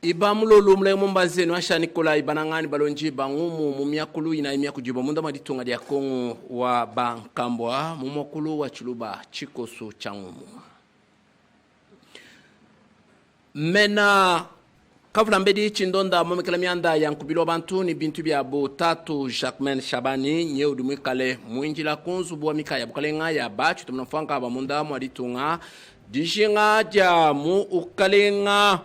Ibamulo lumle mumbaze no asha Nikola ibanangani balonji bangumu mumyakulu ina imya kujiba munda maditunga dia Kongo wa bankambwa mumokulu wa chuluba chikoso changumu. Mena kavula mbedi chindonda momekela mianda yankubilo bantu ni bintu bya bo tatu Jacquemain Shabani nyeudu mwikale mwinjila kunzu bwa mikaya bukalenga ya bachu tumnafanga bamunda mwaditunga dijinga ja mu ukalenga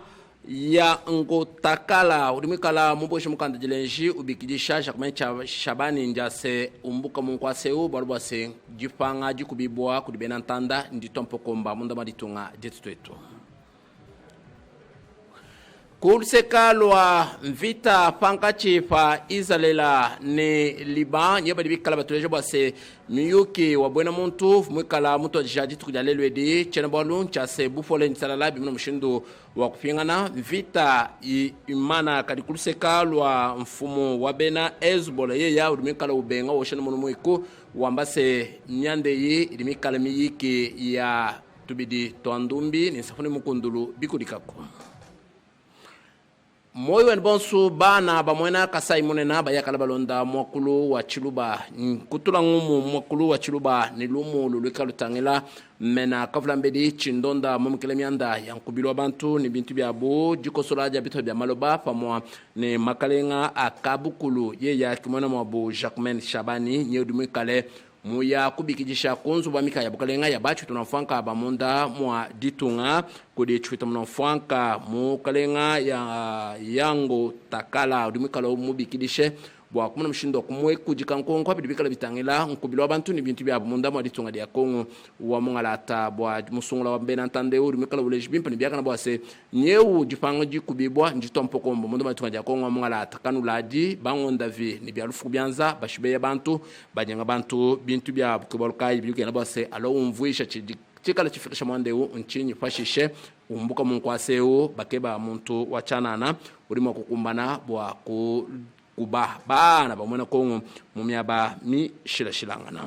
ya ngotakala udimikala muboshe mukanda jilenji ubikidisha Jacquemain Shabani njase umbuka munkwaseu barubase jipanga jikubibwa kudibena ntanda nditompo komba munda maditunga jetwetu kuluseka lwa mvita pankachi pa Izalela ne Liban nyeba dibikala batuleje bwase miyuki wabwena muntu mwikala mutu ajadi tukujalelwedi chena bwalu nchase bufole nsalala bimuna mshindu wakupingana mvita imana kadikuluseka lwa mfumu wabena Hezbollah yeya udimikala ubenga woshena munu mwiku wambase nyande yi idimikala miyiki ya tubidi toandumbi nisafuni mukundulu bikudikako moyo en bonsu bana bamwena kasai munena bayakala balonda mwakulu wa chiluba kutula ngumu mwakulu wa chiluba ni lumu lulika lutangela mena kavula mbedi chindonda momukele mianda yankubilwa bantu ni bintu byabu jikosolaja bito bya maloba pamwa ni makalenga akabukulu yeya kimona mwabu Jacquemain Shabani nyedumikale muya kubikijisha kunzu bwa mikaya bukalenga ya bachu tunafwanka bamunda mwa ditunga kudi chuita mnafwanka mukalenga ya yango takala udumikala umubikidishe bwa kumuna mshindo kumwe kujikankongo bidibikala bitangela nkubilo abantu ni bintu bya bamunda mwa ditunga dia Kongo wa mungalata bwa musungula wa mbena ntande udumikala uleji bimpa ni byakana bwase nyeu jipanga jikubibwa njitompo kombo munda mwa ditunga dia Kongo wa mungalata kanulaji bangonda vi ni byalufu byanza bashibe ya bantu banyanga bantu bintu bya kubalukai biluke na bwase alo umvuisha chikala chifikisha mwandeu nchinyi fashishe umbuka munkwaseu bakeba muntu wachanana urimo kukumbana bwa kuba bana bamwena Kongo mumyaba mi shilangana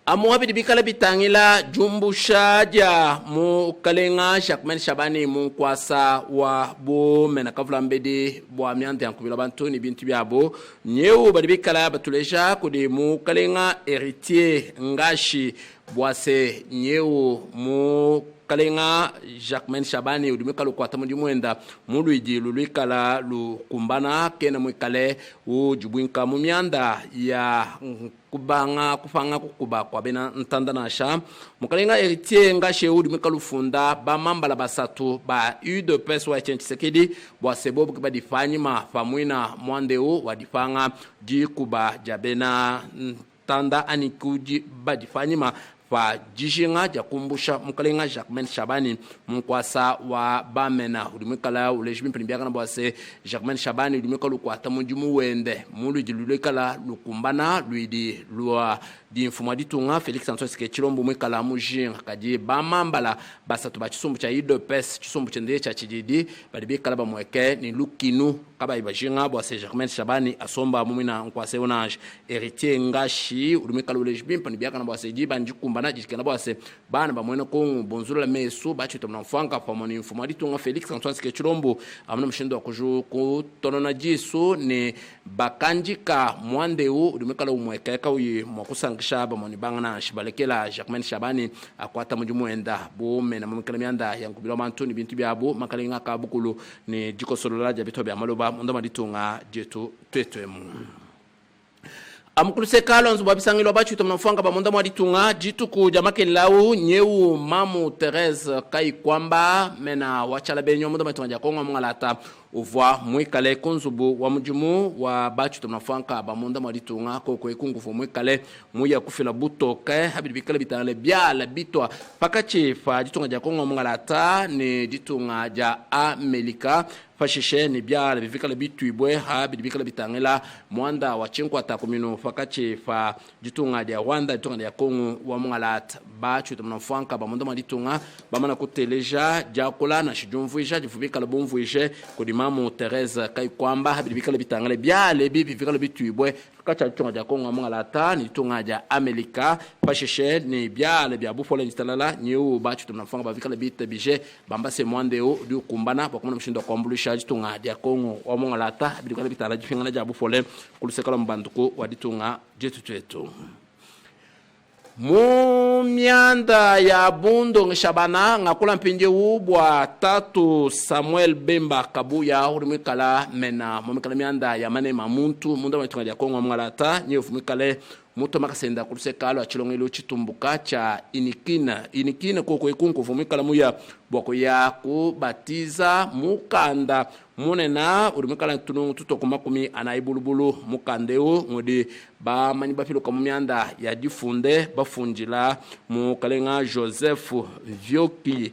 amuwabi dibikala bitangila jumbusha ja mukalenga Jacquemain Shabani munkwasa wa bo mena kavula mbedi bwa myante yankubila bantu ni bintu byabo nyeu badibikala batuleja kudi mukalenga héritier ngashi bwase nyeu mukalenga Jacquemain Shabani udumikala kwata mundi mwenda muluiji lulwikala lukumbana kena mwikale ujubwinka mumyanda ya kubanga kufanga kukuba kwa bena ntanda nasha mukalenga héritier ngashe udumikala ufunda bamambala basatu ba UDPS wa Tshisekedi bwase bobu kibadifanyima famwina mwandeu wadifanga jikuba jabena ntanda anikuji badifanyima fa jishinga jakumbusha mukalenga Jacquemain Shabani munkwasa wa bamena udumikala ulejimi pinbiaka na bwase Jacquemain Shabani udumikala kwata mujumu wende mulu jilulekala lukumbana luidi lwa di mfumwa ditunga Felix Antoine Tshisekedi mwikala mujin kaji bamambala basatu ba chisumbu cha UDPS chisumbu chende cha chididi badibikala bamweke ni lukinu kaba ibajinga bwase Jacquemain Shabani asomba mumina nkwase onage héritier ngashi udumikala ulejimi pinbiaka na bwase jiba njikumbana jikana bwase bana bamwena Kongo bonzula mesu bachu tumnafanga pamoni mfumwa ditunga Felix Antoine Tshisekedi amna mshindo kuju kutonona jisu ni bakanjika mwandeu udumikala umweke kauyi mwakusangisha bamoni bangana shibalekela Jacquemain Shabani akwata mujumuenda bo mena mumikala mianda yankubilo bantu ni bintu byabo makalenga kabukulu ni jikosolola bito bya maloba munda maditunga jetu twetwemu amukuluseka lonzo babisangilo bachu tumnafanga bamunda mwaditunga jitu ku jamake lawu nyeu mamu Therese kai kwamba mena wachala benyo munda maditunga Kongo mungalata uvwa mwikale kunzubu wa mujumu wa bachu tumnafanga bamunda mwaditunga koko ekungufu mwikale muya kufila butoke habibikala bitale byala bitwa pakachi fa jitunga ja Kongo mungalata ni jitunga ja Amerika fashishe ni byala bivikala bitwibwe habibikala bitangela mwanda wa chinkwa takumino fakachi fa jitunga ja Rwanda jitunga ja Kongo wa mungalata bachu tumnafanga bamunda mwaditunga bamana kuteleja jakula na shijumvuisha jifubikala bomvuishe kudima mamu Therese kai kwamba habibikala bitangale byale bivikala bitwibwe fakacha tunga ja Kongo Mwangalata ni tunga ja Amerika pasheshe ni biale bia bufole nistalala nyu bachu tunafanga bavikala bita bije bambase mwandeo du kumbana bakumana mshindo kwambulisha tunga ja Kongo wa Mwangalata bidikala bitala jifingana ja bufole kulusekala mbanduko waditunga jetu twetu Mumianda ya bundo ngishabana ngakula mpinje ubwa tatu Samuel Bemba Kabuya urimikala mena mumikala mianda ya mane mamuntu munda mwitunga ya Kongo Mwangalata nyefu mikale muto makasenda kurusekalo achilongelo chitumbuka cha inikina koko ikunku vumikala muya bwako ya kubatiza mukanda munena urimikala tunungu tuto makumi anaibulubulu mukandeo ngodi ba mani bafilo kamumianda ya difunde bafunjila mukalenga Joseph Vyoki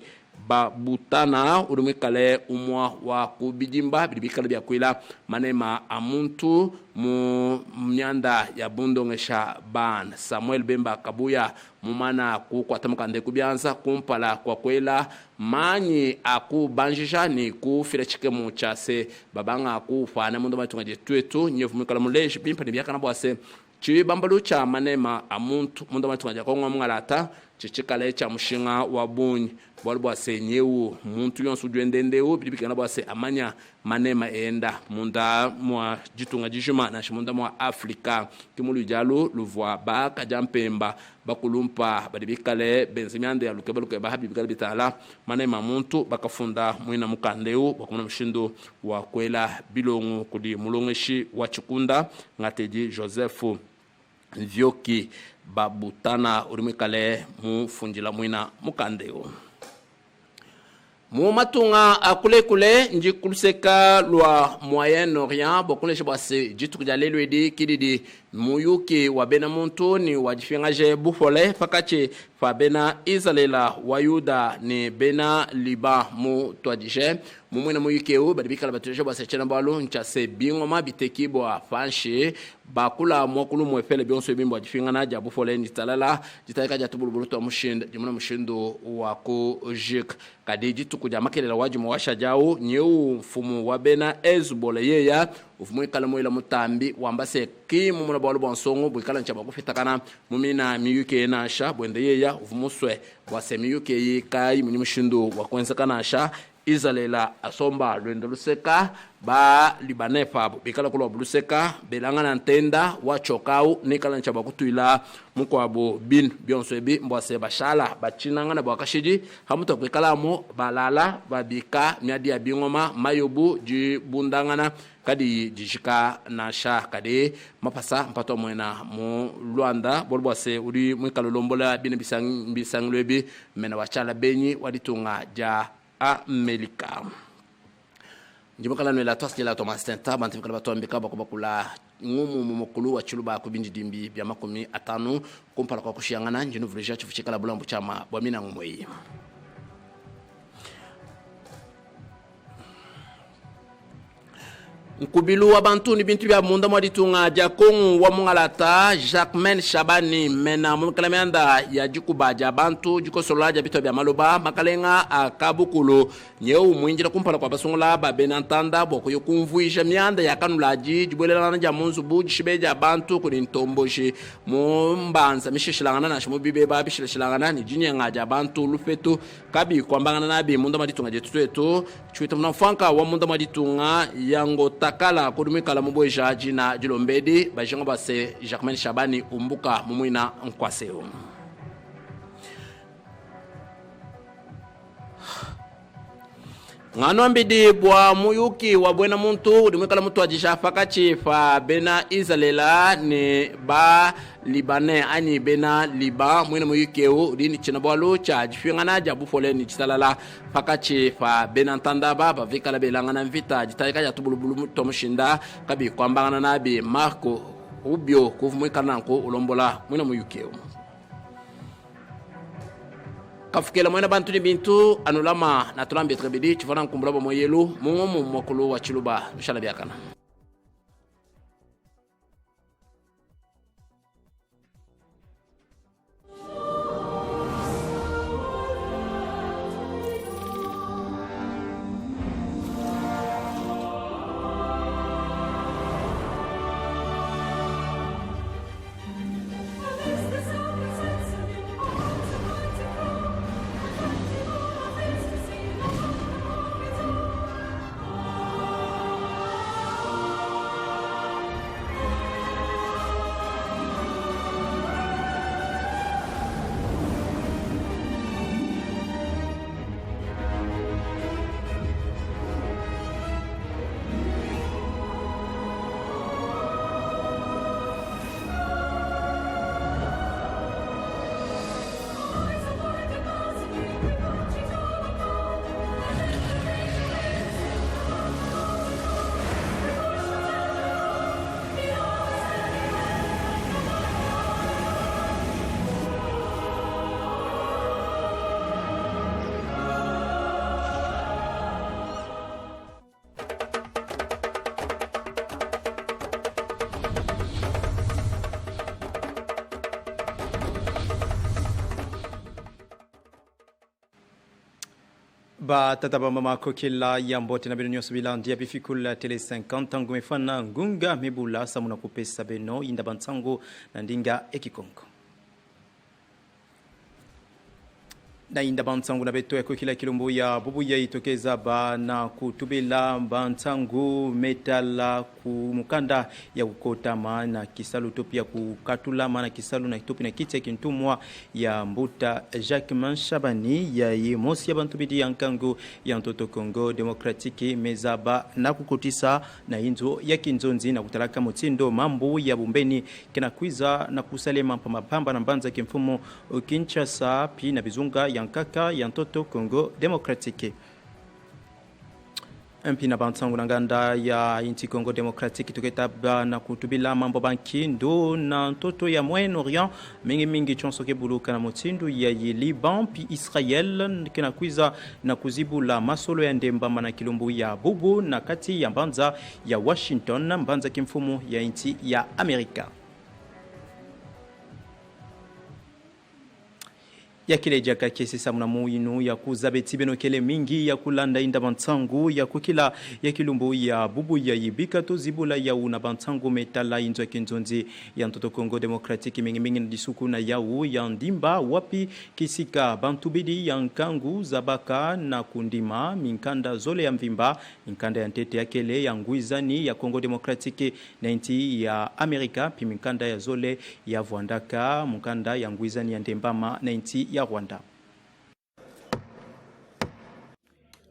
Babutana urumikale umwa wa kubijimba bidibikala bya kwila manema amuntu mu myanda ya bundongesha ban Samuel Bemba Kabuya mumana kukwatamuka nde kubyanza kumpala kwa kwela manyi akubanjisha ni kufira chikemu chase babanga kufana mundo matunga jetwetu nyevu mikala muleshi pimpa ni byakana bwase chibambalu cha manema amuntu mundo matunga ja Kongo Mwangalata chichikale cha mushinga wa bunyi bwalibwa senyewu muntu yonsu dwendendeu bidibikana bwase amanya manema enda munda mwa jitunga jishuma na shimunda mwa Afrika kimulu jalo luvwa baka jampemba bakulumpa badibikale benzimiande ya lukebaluke bahabibikale bitala manema muntu bakafunda mwina mukandeu bakumuna mshindo wa kwela bilongu kudi mulongeshi wa chikunda ngateji Joseph Vyoki Babutana urimikale mufunjila mwina mukandeu Mumatunga akule kule nji kuluseka lwa Moyen-Orient bokunesha bwase jitu kujale lwedi kididi muyuki wabena muntu ni wajifingaje bufole pakache fabena Israela wayuda ni bena Liban mu twadije mumwena muyuki u badibikala batujesha bwase chena bwalu nchase bingoma bitekibo afanshi bakula mwakulu mwefele bionso bimbo wajifingana ja bufole nitalala jitaika jatubulubulu to mushinda jimuna mushindo wako jik kadiji tukuja makelela wajimu washa jao nyeu mfumu wabena ezubole yeya ufumu ikalamu ila mutambi wambase kimu muna bawalu bwansongo bwikala nchaba kufitakana mumina miyuke na asha bwende yeya ufumu swe wase miyuke yikai mnyimushindo wakwenzekana asha Israela asomba lwendo luseka ba libanepa bikala kulwa buluseka belanga ntenda wachokau nikala nchaba kutuila mukwabo bin bionsebi mbwase bashala bachinanga na bwakashiji hamuto kwekalamo balala babika myadi ya bingoma mayobu jibundangana kadi jishika na sha kade mapasa mpato mwena mu Luanda bolbwase uri mwikalo lombola bine bisanglebi mena wachala benyi waditunga ja Amerika njimokala nwela twasila Thomas Tenta bantifika batwambika bakubakula ngumu mumukulu wa chiluba kubinji dimbi bya makumi atanu kumpala kwa kushiyangana njinu vuleja chifuchikala bulambu chama bwamina ngumweyi Nkubilu wa bantu ni bintu bya munda mwaditunga ja Kongo wa Mwangalata Jacquemain Shabani mena mumkalamianda ya jikuba ja bantu jiko solaja bito bya maloba makalenga akabukulu nyeu mwinjira kumpala kwa basungula ba benantanda boko yokumvuisha mianda ya kanulaji jibwelelana ja munzubu jishibeja bantu kuni ntomboshi mumbanza mishishilangana na shimubibe ba bishilangana ni jinyenga ja bantu lufetu kabi kwambangana nabi munda mwaditunga jetuetu chwita mnafanka wa munda mwaditunga yango takala kudumikala mubweja jina jilombedi bajengo base Jacquemain Shabani umbuka mumwina nkwaseo ngano mbidi bwa muyuki wa bwena muntu udumikala mutu ajisha fakachi fa bena Israela ni ba Libanais ani bena Liban mwina muyukeu udini chinabwalu cha jifingana jabu fole ni chitalala fakachi fa bena ntandaba ba vikala belangana mvita jitaika jatubulubulu tomushinda kabi kwambangana nabi Marco Rubio kuvumwika nanko ulombola mwina muyukeu kafukela mwena bantu ni bintu anulama na tulambi trebidi chifana nkumbulaba moyelu mungomu mwakulu wa chiluba mishala biakana ba tata ba mama kokela yambote na bino subila ndia bifikula tele 50 tangu mefana ngunga mebula samuna kupesa beno inda bantango na ndinga ekikongo na inda bantangu na beto yako kila kilombo ya bubu ya itokeza ba na kutubila bantangu metala kumukanda ya kukota maana kisalu topia kukatula maana kisalu na topi na kiti ya kintumwa ya mbuta Jacques Shabani ya yemosi ya bantubidi ya nkangu ya ntoto Kongo Demokratiki mezaba na kukotisa na inzo ya kinzonzi na kutalaka mutindo mambo ya bumbeni kena kwiza na kusalema pamba na mbanza kimfumo Kinshasa pi na bizunga ya nkaka ya ntoto Kongo Demokratiki. Mpina bantangu na nganda ya inti Kongo Demokratiki tuketaba na kutubila mambo bankindo na ntoto ya Moyen-Orient mingi chonso kebuluka na motindu ya Liban pi Israel kena kwiza na kuzibula masolo ya ndemba na kilombo ya bubu na kati ya mbanza ya Washington mbanza kimfumo ya inti ya Amerika. Ya kile jaka kesi samuna muinu ya kuzabeti beno kele mingi ya kulanda inda bantangu ya kukila ya kilumbu ya bubu ya yibika to zibula ya una bantangu metala inzo kinzonzi ya ntoto Kongo Demokratiki mingi na disuku na yau ya ndimba wapi kisika bantubidi ya nkangu zabaka na kundima minkanda zole ya mvimba minkanda ya ntete ya kele ya nguizani ya Kongo Demokratiki na inti ya Amerika pi minkanda ya zole ya vuandaka mkanda ya nguizani ya ndembama na inti ya Rwanda.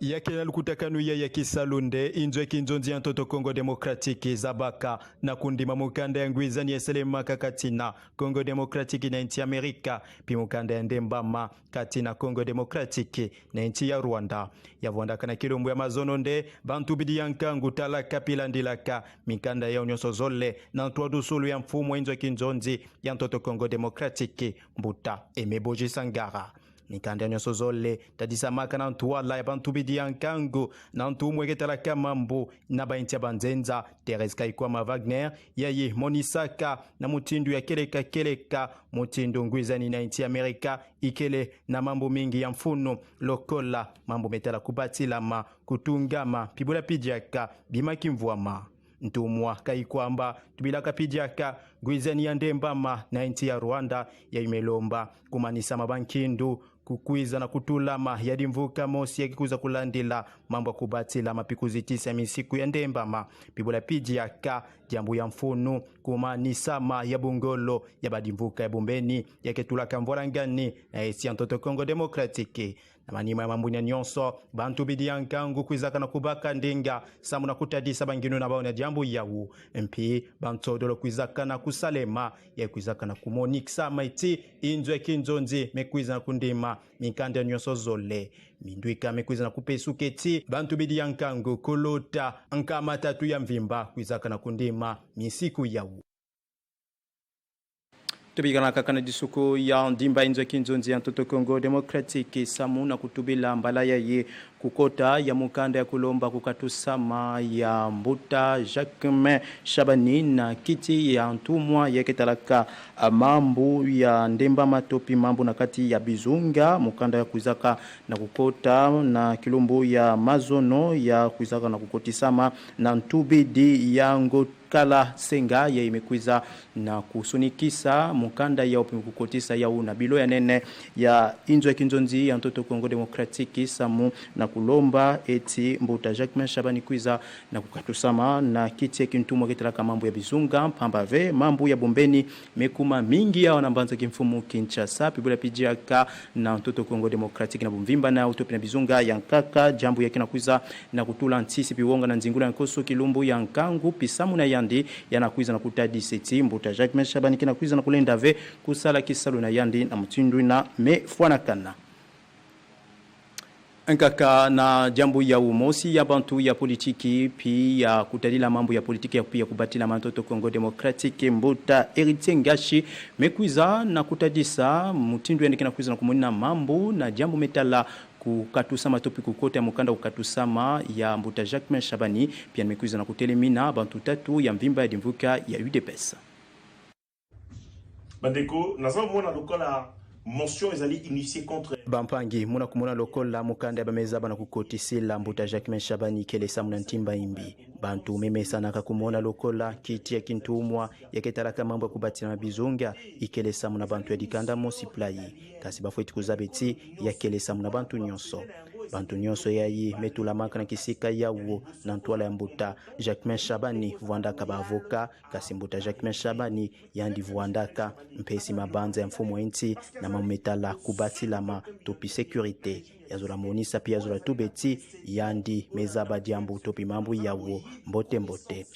Yake yalukutakanu ya kisalunde inzo kinzonzi ya ntoto Kongo Demokratiki zabaka na kundima mukanda ya nguizani ya selema kakatina Kongo Demokratiki na inti Amerika pi mukanda ya ndembama katina Kongo Demokratiki na inti ya Rwanda ya vondaka na kilombu ya mazononde bantu bidi ya nkangu talaka pilandilaka mikanda ya unyoso zole na ntuadu sulu ya mfumo inzo kinzonzi ya ntoto Kongo Demokratiki mbuta emeboji sangara mikanda nyoso zole tadisamaka na ntuwala ya bantubidi ya nkangu na ntumweketala kamambu na bainti ya banzenza Teres Kaikwama Wagner yayi Monisaka na mutindu ya keleka mutindu nguizani na inti Amerika ikele na mambo mingi ya mfuno lokola mambo metala kubatilama kutungama pibula pijaka bimakimvuama ntumwa Kaikwamba tubilaka pijaka nguizani ya ndembama na inti ya Rwanda ya imelomba kumanisa mabankindu kukwiza na kutulama yadi mvuka mosi ya kikuza kulandila mambo kubatila mapikuzi tisa misiku ya ndembama pibula piji ya ka jambu ya mfunu kumanisama ya bungolo ya badimvuka ya bumbeni ya ketulaka mvorangani na esi ya ntoto Kongo Demokratiki na manima ya mambuni ya nyonso bantu bidi ya nkangu kwizaka na kubaka ndinga samu na kutadisa banginu na baona jambu yawu mpi bantodolo kwizaka na kusalema ya kwizaka na kumoniksa maiti inzo ya kinzonzi mekwiza na kundima mikanda ya nyonso zole minduika mekwiza na kupesuketi bantu bidi ya nkangu kulota nkama tatu ya mvimba kwizaka na kundima misiku yawu. Tubigana kakana disuku ya ndimba inzo kinzonzi ya ntoto Kongo Demokratiki samu na kutubila mbalaya ye kukota ya mukanda ya kulomba kukatusama ya mbuta Jacques Shabani na kiti ya ntumwa ya ketalaka mambu ya ndemba matopi mambu na kati ya bizunga mukanda ya kuizaka na kukota na kilombo ya mazono ya kuizaka na kukotisama na ntubidi ya ngokala senga ya imekwiza na kusunikisa mukanda ya kukotisa ya una bilo ya nene ya inzo ya kinzonzi ya ntoto Kongo Demokratiki samu na kulomba eti mbuta Jacques Shabani kwiza na kukatusama na kiti ya kintumwa ketalaka mambo ya bizunga pambave mambo ya bombeni mekuma mingi ya wanambanza kimfumu Kinshasa pibula pijiaka na ntoto Kongo Demokratiki na bumvimba na utopi na bizunga ya nkaka jambu ya kina kwiza na kutula ntisi piwonga na nzingula ya nkoso kilumbu ya nkangu pisamu na yandi yanakwiza na kutadi seti mbuta Jacques Shabani kina kwiza na kulenda ve kusala kisalu na yandi na mtindu na mefuanakana nkaka na jambo ya umosi ya bantu ya politiki pia kutadila mambo ya politiki ya pia kubatila mantoto Kongo Demokratiki mbuta Heritier Ngashi mekwiza na kutadisa mtindu yandi kina kwiza na kumonina mambo na jambo metala kukatusama topi kukote ya mukanda kukatusama ya mbuta Jacques Shabani pia mekwiza na kutelemina bantu tatu ya mvimba ya dimvuka ya UDPS. Bandeko, nazo mona lokola motion ezali initiée contre bampangi muna kumuna lokola mukanda bameza bana kukotisila mbuta Jacquemain Shabani kelesa muna ntimba imbi bantu memesana kakumona lokola kiti ya kintumwa yaketalaka mambo ya kubatina mabizunga ikelesa muna bantu ya dikanda mosiplayi kasi bafweti kuzabeti yakelesa muna bantu nyonso yayi metula maka na kisika yawo na ntwala ya mbuta Jacquemain Shabani vuandaka ba avoka kasi mbuta Jacquemain Shabani yandi vuandaka mpesi mabanza ya mfumo enti na mametala kubatilama topi sécurité yazola monisa pia yazola tubeti yandi mezaba diambu topi mambu yawo mbote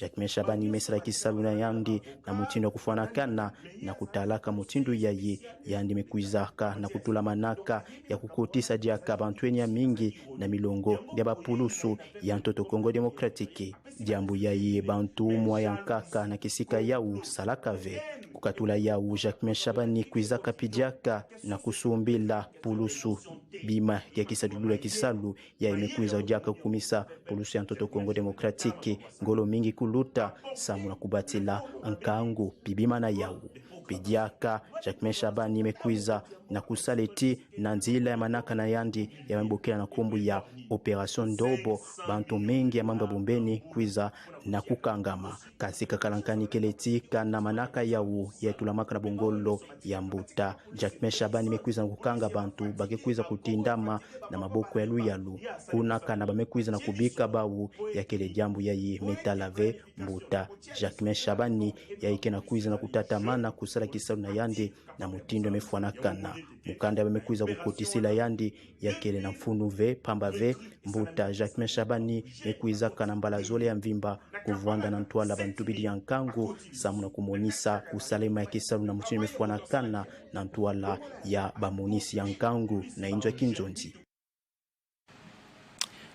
Jacquemain Shabani mesra kisaluna yandi na mutindo kufanakana na kutalaka mutindo yayi yandi mekuizaka na kutula manaka ya kukotisa diaka bantweni ya mingi na milongo ya bapulusu ya ntoto Kongo Demokratiki diambu yayi bantu mwa yankaka na kisika yau salakave kukatula yau Jacquemain Shabani kuizaka pidiaka na kusumbila pulusu bima ya kisadulu ya kisalu ya imekuiza ujaka kumisa pulusu ya ntoto Kongo Demokratiki ngolo mingi kuluta samu na kubatila nkangu bibima na yau pidiaka Jacquemain Shabani imekuiza na kusaleti na nzila ya manaka na yandi ya mbokela na kumbu ya Operation Dobo bantu mengi ya mambo bombeni kuiza na kukangama kasika kalankani keletika na manaka yau ya tulamaka na bongolo ya mbuta Jacquemain Shabani imekuiza na kukanga bantu bakikuiza kutindama na maboko ya luyalu kuna kana bamekuiza na kubika bawu ya kele jambu yayi metalave mbuta Jacquemain Shabani yaike na kuiza na kutatamana kusala kisalu na yandi na mutindo mefuanakana mukanda bamekuiza kukotisila yandi ya kele na mfunuve pambave mbuta Jacquemain Shabani mekuiza kana mbala zole ya mvimba kuvwanda na ntwala bantu bidi ya nkangu samu na kumonisa kusalema ya kisalu na mutindo mefuanakana na ntwala ya bamonisi ya nkangu na injwa kinzonzi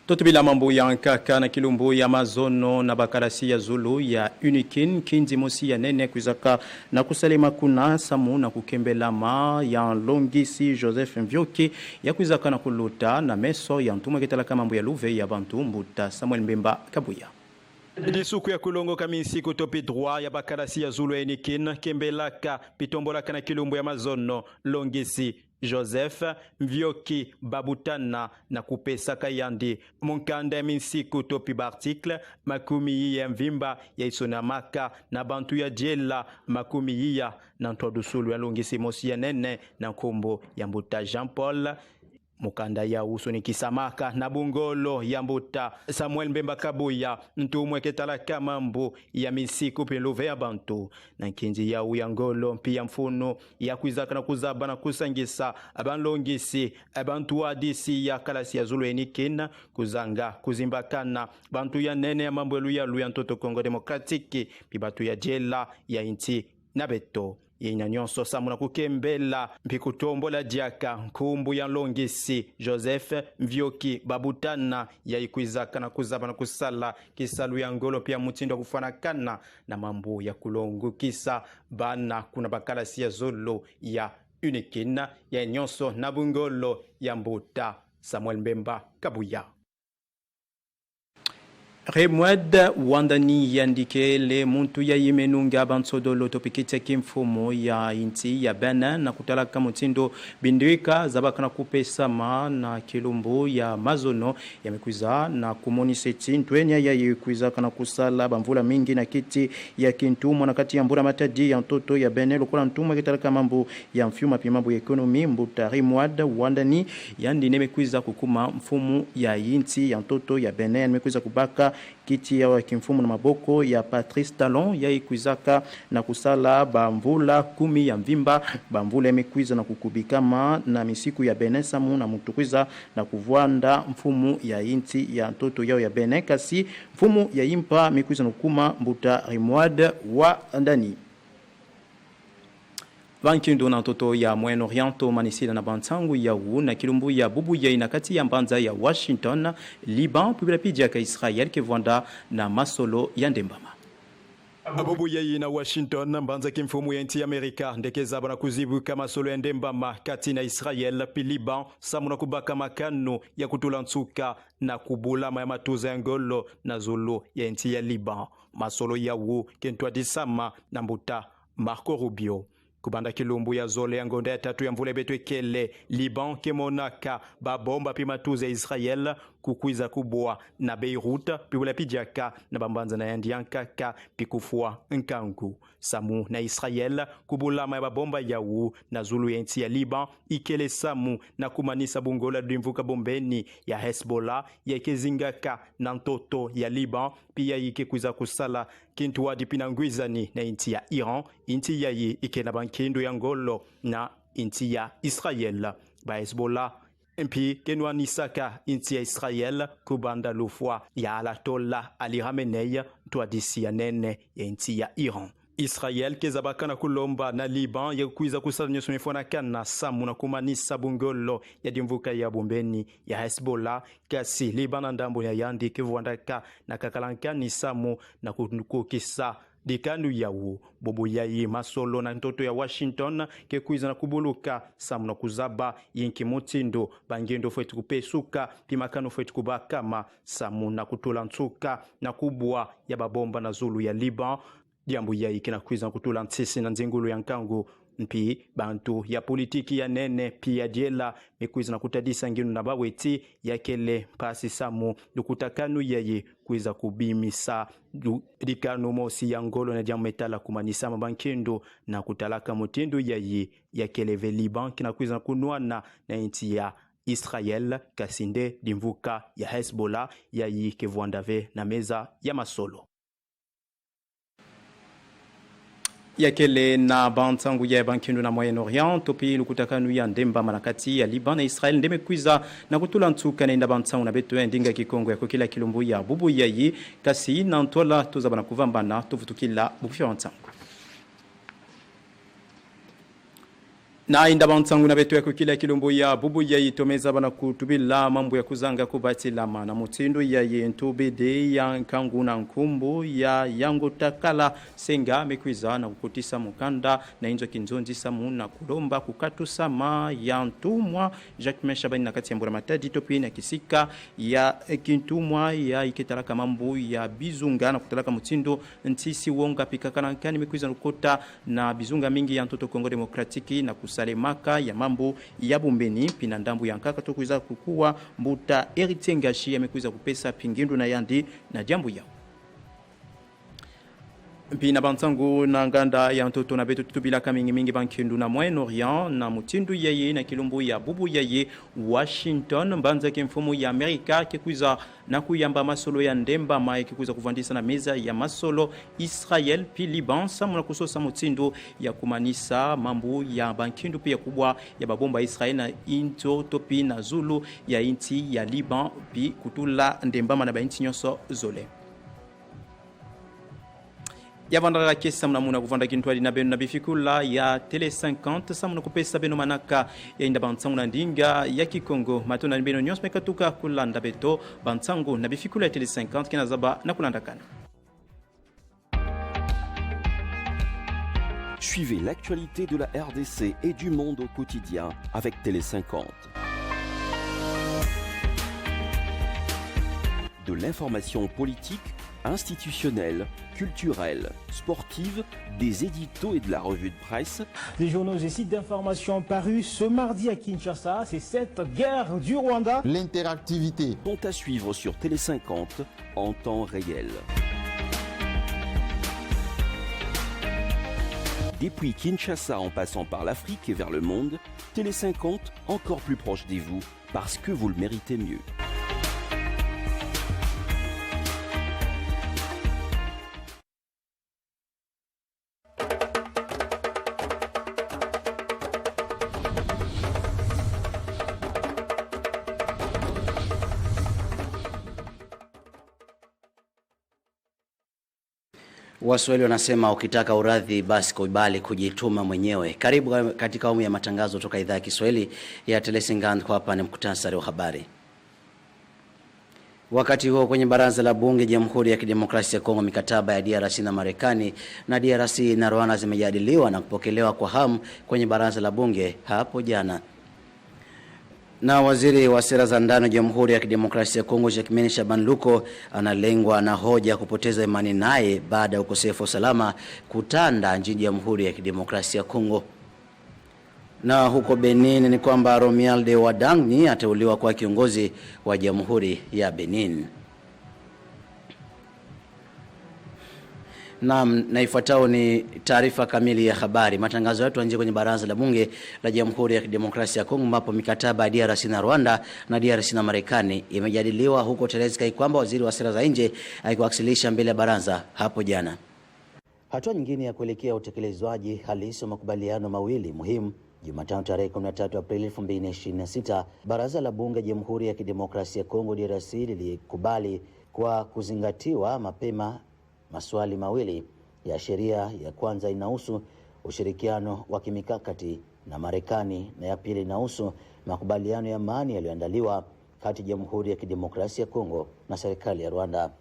totubila mambo ya nkaka na kilumbu ya mazono na bakarasi ya Zulu ya Unikin kinzi mosi ya nene kuzaka na kusalema kuna samu na kukembelama ya Longisi Joseph Mvyoki ya kuzaka na kuluta na meso ya ntumwa ketalaka mambo ya luve ya bantu mbuta Samuel Mbemba Kabuya Disuku ya kulongo kamisi kutopi droit ya bakarasi ya Zulu ya Unikin kembelaka pitombolaka na kilumbu ya mazono Longisi Joseph Mvyoki babutana na kupesa kayandi munkanda ya minsiku topi barticle makumi ya mvimba ya isonamaka na bantu ya jela makumi ya na ntodusulu ya Longisi mosi ya nene na kombo ya mbuta Jean Paul mukanda ya uso ni kisamaka na bungolo ya mbuta Samuel Mbemba Kabuya ntumwe ketalaka mambo ya misiku peluve ya bantu na nkinji ya uyangolo pia mfuno ya kuizaka na kuzaba na kusangisa abanlongisi abantu wa DC ya kalasi ya Zulu Unikin kuzanga kuzimbakana bantu ya nene ya mambo ya luya ntoto Kongo Demokratiki bibatu ya jela ya inti na beto yina nyonso samu na kukembela mpikutombola diaka nkumbu ya Longisi Joseph Mvyoki babutana ya ikuizaka na kuzaba na kusala kisalu ya ngolo pia mutindo kufanakana na mambo ya kulongo kisa bana kuna bakalasi ya Zulu ya Unikin ya nyonso na bungolo ya mbuta Samuel Mbemba Kabuya Remwed wandani yandike le muntu ya yimenunga bansodolo topikite kimfumo ya inti ya Benin na kutalaka mutindo bindwika zabaka na kupesa ma na kilumbu ya mazono yamekuiza na kumoniseti ntwenya ya yikuiza kana kusala bamvula mingi na kiti ya kintumo na kati ya mbura matadi ya ntoto ya Benin lokola ntumwa kitalaka mambo ya mfyuma pia mambo ya ekonomi mbuta Remwed wandani yandi nemekuiza kukuma mfumo ya inti ya ntoto ya Benin nemekuiza kubaka kiti ya kimfumo na maboko ya Patrice Talon ya ikuizaka na kusala bamvula 10 ya mvimba bamvula emekuiza na kukubikama na misiku ya Benin samu na mutukwiza na kuvwanda mfumo ya inti ya ntoto yao ya Benin kasi mfumo ya impa mekuiza nukuma mbuta Remwed wa ndani Vankindo na toto ya Moyen Oriento manisila na bantangu ya wu na kilumbu ya bubu ya inakati ya mbanza ya Washington, Liban, pubila pidi ya Israel kevwanda na masolo ya ndembama. Abubu yei na Washington mbanza kimfumu ya nti Amerika ndekeza bana kuzibuka masolo ya ndembama kati na Israel pi Liban samu na kubaka makano ya kutula nsuka na kubulama ya matuza ya ngolo na Zulu ya nti ya Liban masolo ya wu kentwa disama na mbuta Marco Rubio Kubanda kilumbu ya zole ya ngonda ya tatu ya mvule betu ekele Liban kemonaka babomba pimatuze Israel kukwiza kubwa na Beirut piwula pijaka na bambanza na yandiankaka pikufua nkangu samu na Israel kubulama ya babomba yawu na zulu ya nchi ya Liban ikele samu na kumanisa bungola dimvuka bombeni ya Hezbollah ya kezingaka na ntoto ya Liban pia yike kwiza kusala kintu wadi pinangwizani na nchi ya Iran nchi yayi ikena bankindo ya ngolo na nchi ya Israel ba Hezbollah mpi kenwa nisaka nchi ya Israel kubanda lufwa ya Ayatollah Ali Khamenei twadisi ya nene ya nchi ya Iran. Israel kezabakana kulomba na Liban ya kuiza kusala nyoso mifona kana samu na kumanisa bungolo ya dimvuka ya bombeni ya Hezbollah kasi Liban ndambo ya yandi kivwandaka na kakalankani samu na kukisa dikanu yawu bobo yayi masolo na ntoto ya Washington ke kuiza na kubuluka samu na kuzaba yinki mutindo bangendo fwetu kupesuka pimakano fwetu kubakama samu na kutula ntuka na kubwa ya babomba na zulu ya Liban diambu yayi kina kuiza na kutula ntisi na nzingulu ya nkangu mpi bantu ya politiki ya nene pia jela mekuiza na kutadisa nginu na baweti ya kele pasi samu dukutakanu yayi kuiza kubimisa dikanu mosi ya ngolo na jamu metala kumanisa mabankindo na kutalaka mutindo yayi ya kele ve Liban kina kuiza na kunuana na inti ya Israel kasinde dimvuka ya Hezbollah yayi kevwandave na meza ya masolo. Yakele na bantangu ya bankindu na Moyen-Orient topi lukutakanu ya ndemba manakati ya Liban na Israel ndeme kwiza na kutula ntuka na bantangu na beto ndinga kikongo ya kukila kilumbu ya bubu yayi kasi na ntola tozabana kuvambana tovutukila bufya wantangu. Na inda bantangu na beto ya kukila kilumbu ya bubu yayi tomeza bana kutubila mambo ya kuzanga kubatilama na mutindo ya yentubide ya nkangu na nkumbu ya yango takala senga mekwiza na kukutisa mukanda na inzo kinzonzi samu na kulomba kukatu sama ya ntumwa Jacques Meshabani na kati ya mbura matadi topi na kisika ya kintumwa ya iketalaka mambo ya bizunga na kutalaka mutindo ntisi wonga pikakana nkani mekwiza nukota na bizunga mingi ya ntoto Kongo Demokratiki na salemaka ya mambo ya bombeni pinandambu ya nkaka tokuiza kukua mbuta Eritengashi yamekuiza kupesa pingindu na yandi na jambo yao. Pina bantangu na nganda ya ntoto na beto tutubilaka mingi bankindu na Moyen-Orient na mutindu yaye na kilumbu ya bubu yaye Washington mbanza kemfumu ya Amerika kikuiza na kuyamba masolo ya ndemba mae kikuiza kuvandisa na meza ya masolo Israel pi Liban samu na kusosa mutindu ya kumanisa mambu ya bankindu pia kubwa ya babomba Israel na into topi na zulu ya inti ya Liban pi kutula ndemba na bainti nyoso zole. Ya vandara kesa mnamuna kuvanda kintwali na benu na bifikula ya Tele 50 samuna kupesa benu manaka ya inda bantangu na ndinga ya Kikongo matona ni benu nyos mekatuka kulanda beto bantangu na bifikula ya Tele 50 kina zaba na kulanda kana. Suivez l'actualité de la RDC et du monde au quotidien avec Télé 50. De l'information politique, institutionnelle, culturelle, sportive, des éditos et de la revue de presse. Des journaux et sites d'information parus ce mardi à Kinshasa, c'est cette guerre du Rwanda. L'interactivité sont à suivre sur Télé 50 en temps réel. Depuis Kinshasa en passant par l'Afrique et vers le monde, Télé 50 encore plus proche de vous parce que vous le méritez mieux. Waswahili wanasema ukitaka uradhi basi kubali kujituma mwenyewe. Karibu katika awamu ya matangazo kutoka idhaa ya Kiswahili ya Tele 50. Kwa hapa ni mkutasari wa habari. Wakati huo kwenye baraza la bunge Jamhuri ya Kidemokrasia ya Kongo, mikataba ya DRC na Marekani na DRC na Rwanda zimejadiliwa na kupokelewa kwa hamu kwenye baraza la bunge hapo jana. Na waziri wa sera za ndani wa Jamhuri ya Kidemokrasia ya Kongo Jacquemain Shaban Luko analengwa na hoja kupoteza imani naye baada ya ukosefu wa usalama kutanda nchini Jamhuri ya Kidemokrasia ya Kongo. Na huko Benin ni kwamba Romuald Wadagni ateuliwa kwa kiongozi wa Jamhuri ya Benin. Na ifuatayo ni taarifa kamili ya habari. Matangazo yetu yanje kwenye baraza la bunge la Jamhuri ya Kidemokrasia ya Kongo ambapo mikataba ya DRC na Rwanda na DRC na Marekani imejadiliwa huko Terezika, kwamba waziri wa sera za nje akiwasilisha mbele ya baraza hapo jana. Hatua nyingine ya kuelekea utekelezwaji halisi wa makubaliano mawili muhimu. Jumatano tarehe 13 Aprili 2026, baraza la bunge Jamhuri ya Kidemokrasia ya Kongo DRC lilikubali kwa kuzingatiwa mapema maswali mawili ya sheria. Ya kwanza inahusu ushirikiano wa kimikakati na Marekani na ya pili inahusu makubaliano ya amani yaliyoandaliwa kati ya Jamhuri ya Kidemokrasia ya Kongo na serikali ya Rwanda.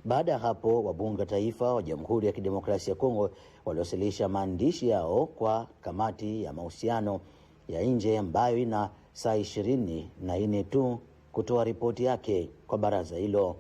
Baada ya hapo, wabunge wa taifa wa Jamhuri ya Kidemokrasia ya Kongo waliwasilisha maandishi yao kwa kamati ya mahusiano ya nje ambayo ina saa 24 tu kutoa ripoti yake kwa baraza hilo.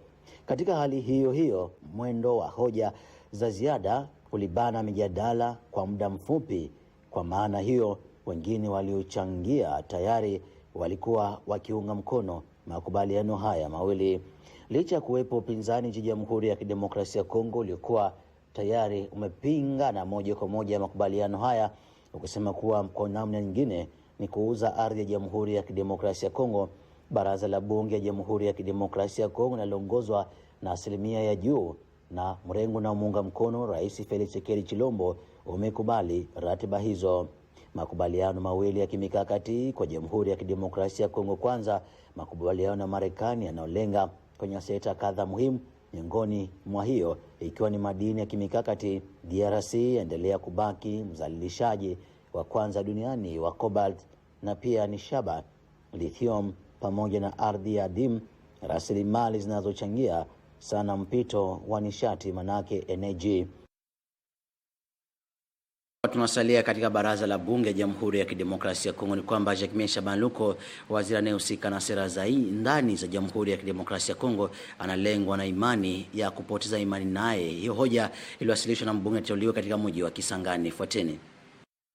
Katika hali hiyo hiyo, mwendo wa hoja za ziada ulibana mijadala kwa muda mfupi. Kwa maana hiyo, wengine waliochangia tayari walikuwa wakiunga mkono makubaliano haya mawili. Licha kuwepo upinzani nchini Jamhuri ya Kidemokrasia ya Kongo uliokuwa tayari umepinga na moja kwa moja makubaliano haya, ukisema kuwa kwa namna nyingine ni kuuza ardhi ya Jamhuri ya Kidemokrasia ya Kongo. Baraza la bunge ya Jamhuri ya Kidemokrasia ya Kongo linaloongozwa na asilimia ya juu na mrengo na muunga mkono Rais Felix Tshisekedi Tshilombo umekubali ratiba hizo. Makubaliano mawili ya kimikakati kwa Jamhuri ya Kidemokrasia ya Kongo. Kwanza, makubaliano na Marekani yanayolenga kwenye sekta kadhaa muhimu, miongoni mwa hiyo ikiwa ni madini ya kimikakati. DRC endelea kubaki mzalishaji wa kwanza duniani wa cobalt na pia ni shaba, lithium pamoja na ardhi ya adimu, rasilimali zinazochangia sana mpito wa nishati manake energy. Tunasalia katika baraza la bunge ya Jamhuri ya Kidemokrasia ya Kongo ni kwamba Jacquemain Shaban Luko, waziri anayehusika na sera za ndani za Jamhuri ya Kidemokrasia ya Kongo, analengwa na imani ya kupoteza imani naye. Hiyo hoja iliwasilishwa na mbunge ateuliwa katika mji wa Kisangani. Fuateni.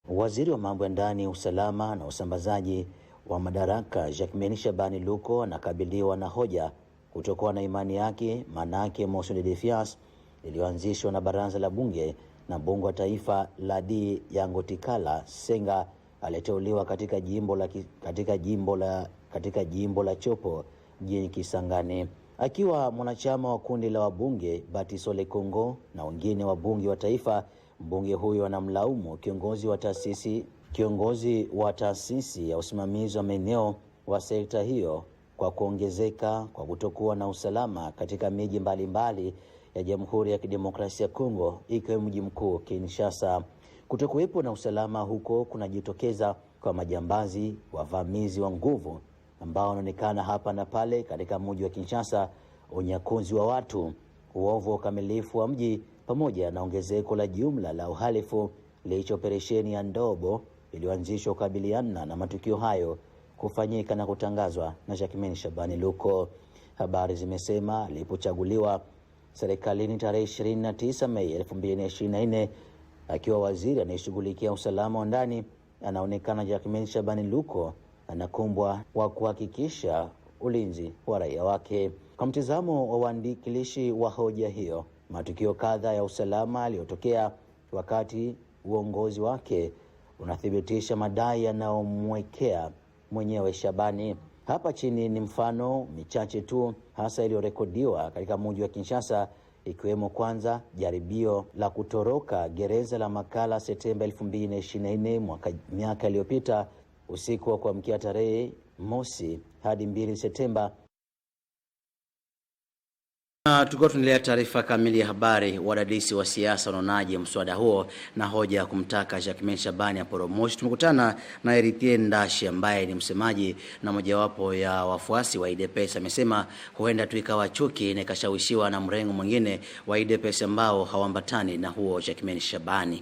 Waziri wa mambo ya ndani, usalama na usambazaji wa madaraka Jacquemain Shaban Luko anakabiliwa na hoja kutokuwa na imani yake, manake motion de défiance iliyoanzishwa na baraza la bunge na mbunge wa taifa Ladi Yangotikala Senga aliteuliwa katika jimbo la Chopo jijini Kisangani. Akiwa mwanachama wa kundi la wabunge Batisole Kongo na wengine wabunge wa taifa, mbunge huyo anamlaumu kiongozi wa taasisi ya usimamizi wa maeneo wa sekta hiyo kwa kuongezeka kwa kutokuwa na usalama katika miji mbalimbali ya Jamhuri ya Kidemokrasia ya Kongo ikiwemo mji mkuu Kinshasa. Kutokuwepo na usalama huko kunajitokeza kwa majambazi, wavamizi wa nguvu ambao wanaonekana hapa na pale katika mji wa Kinshasa, unyakuzi wa watu, uovu wa ukamilifu wa mji pamoja na ongezeko la jumla la uhalifu. Licha operesheni ya Ndobo iliyoanzishwa kukabiliana na matukio hayo kufanyika na kutangazwa na Jacquemain Shaban Luko. Habari zimesema alipochaguliwa serikalini tarehe 29 Mei 2024 akiwa waziri anayeshughulikia usalama wa ndani, anaonekana Jacquemain Shaban Luko anakumbwa wa kuhakikisha ulinzi wa raia wake. Kwa mtizamo wa waandikilishi wa hoja hiyo, matukio kadhaa ya usalama yaliyotokea wakati uongozi wake unathibitisha madai yanayomwekea mwenyewe Shabani. Hapa chini ni mfano michache tu hasa iliyorekodiwa katika mji wa Kinshasa, ikiwemo kwanza jaribio la kutoroka gereza la Makala Septemba 2024 miaka iliyopita, usiku wa kuamkia tarehe 1 hadi 2 Septemba. Tulikuwa tunaendelea taarifa kamili ya habari. Wadadisi wa siasa wanaonaje mswada huo na hoja ya kumtaka Jacquemain Shaban aporomoshwe? Tumekutana na Eritien Ndashi ambaye ni msemaji na mojawapo ya wafuasi wa UDPS. Amesema huenda tu ikawa chuki na ikashawishiwa na mrengo mwingine wa UDPS ambao hawaambatani na huo Jacquemain Shaban.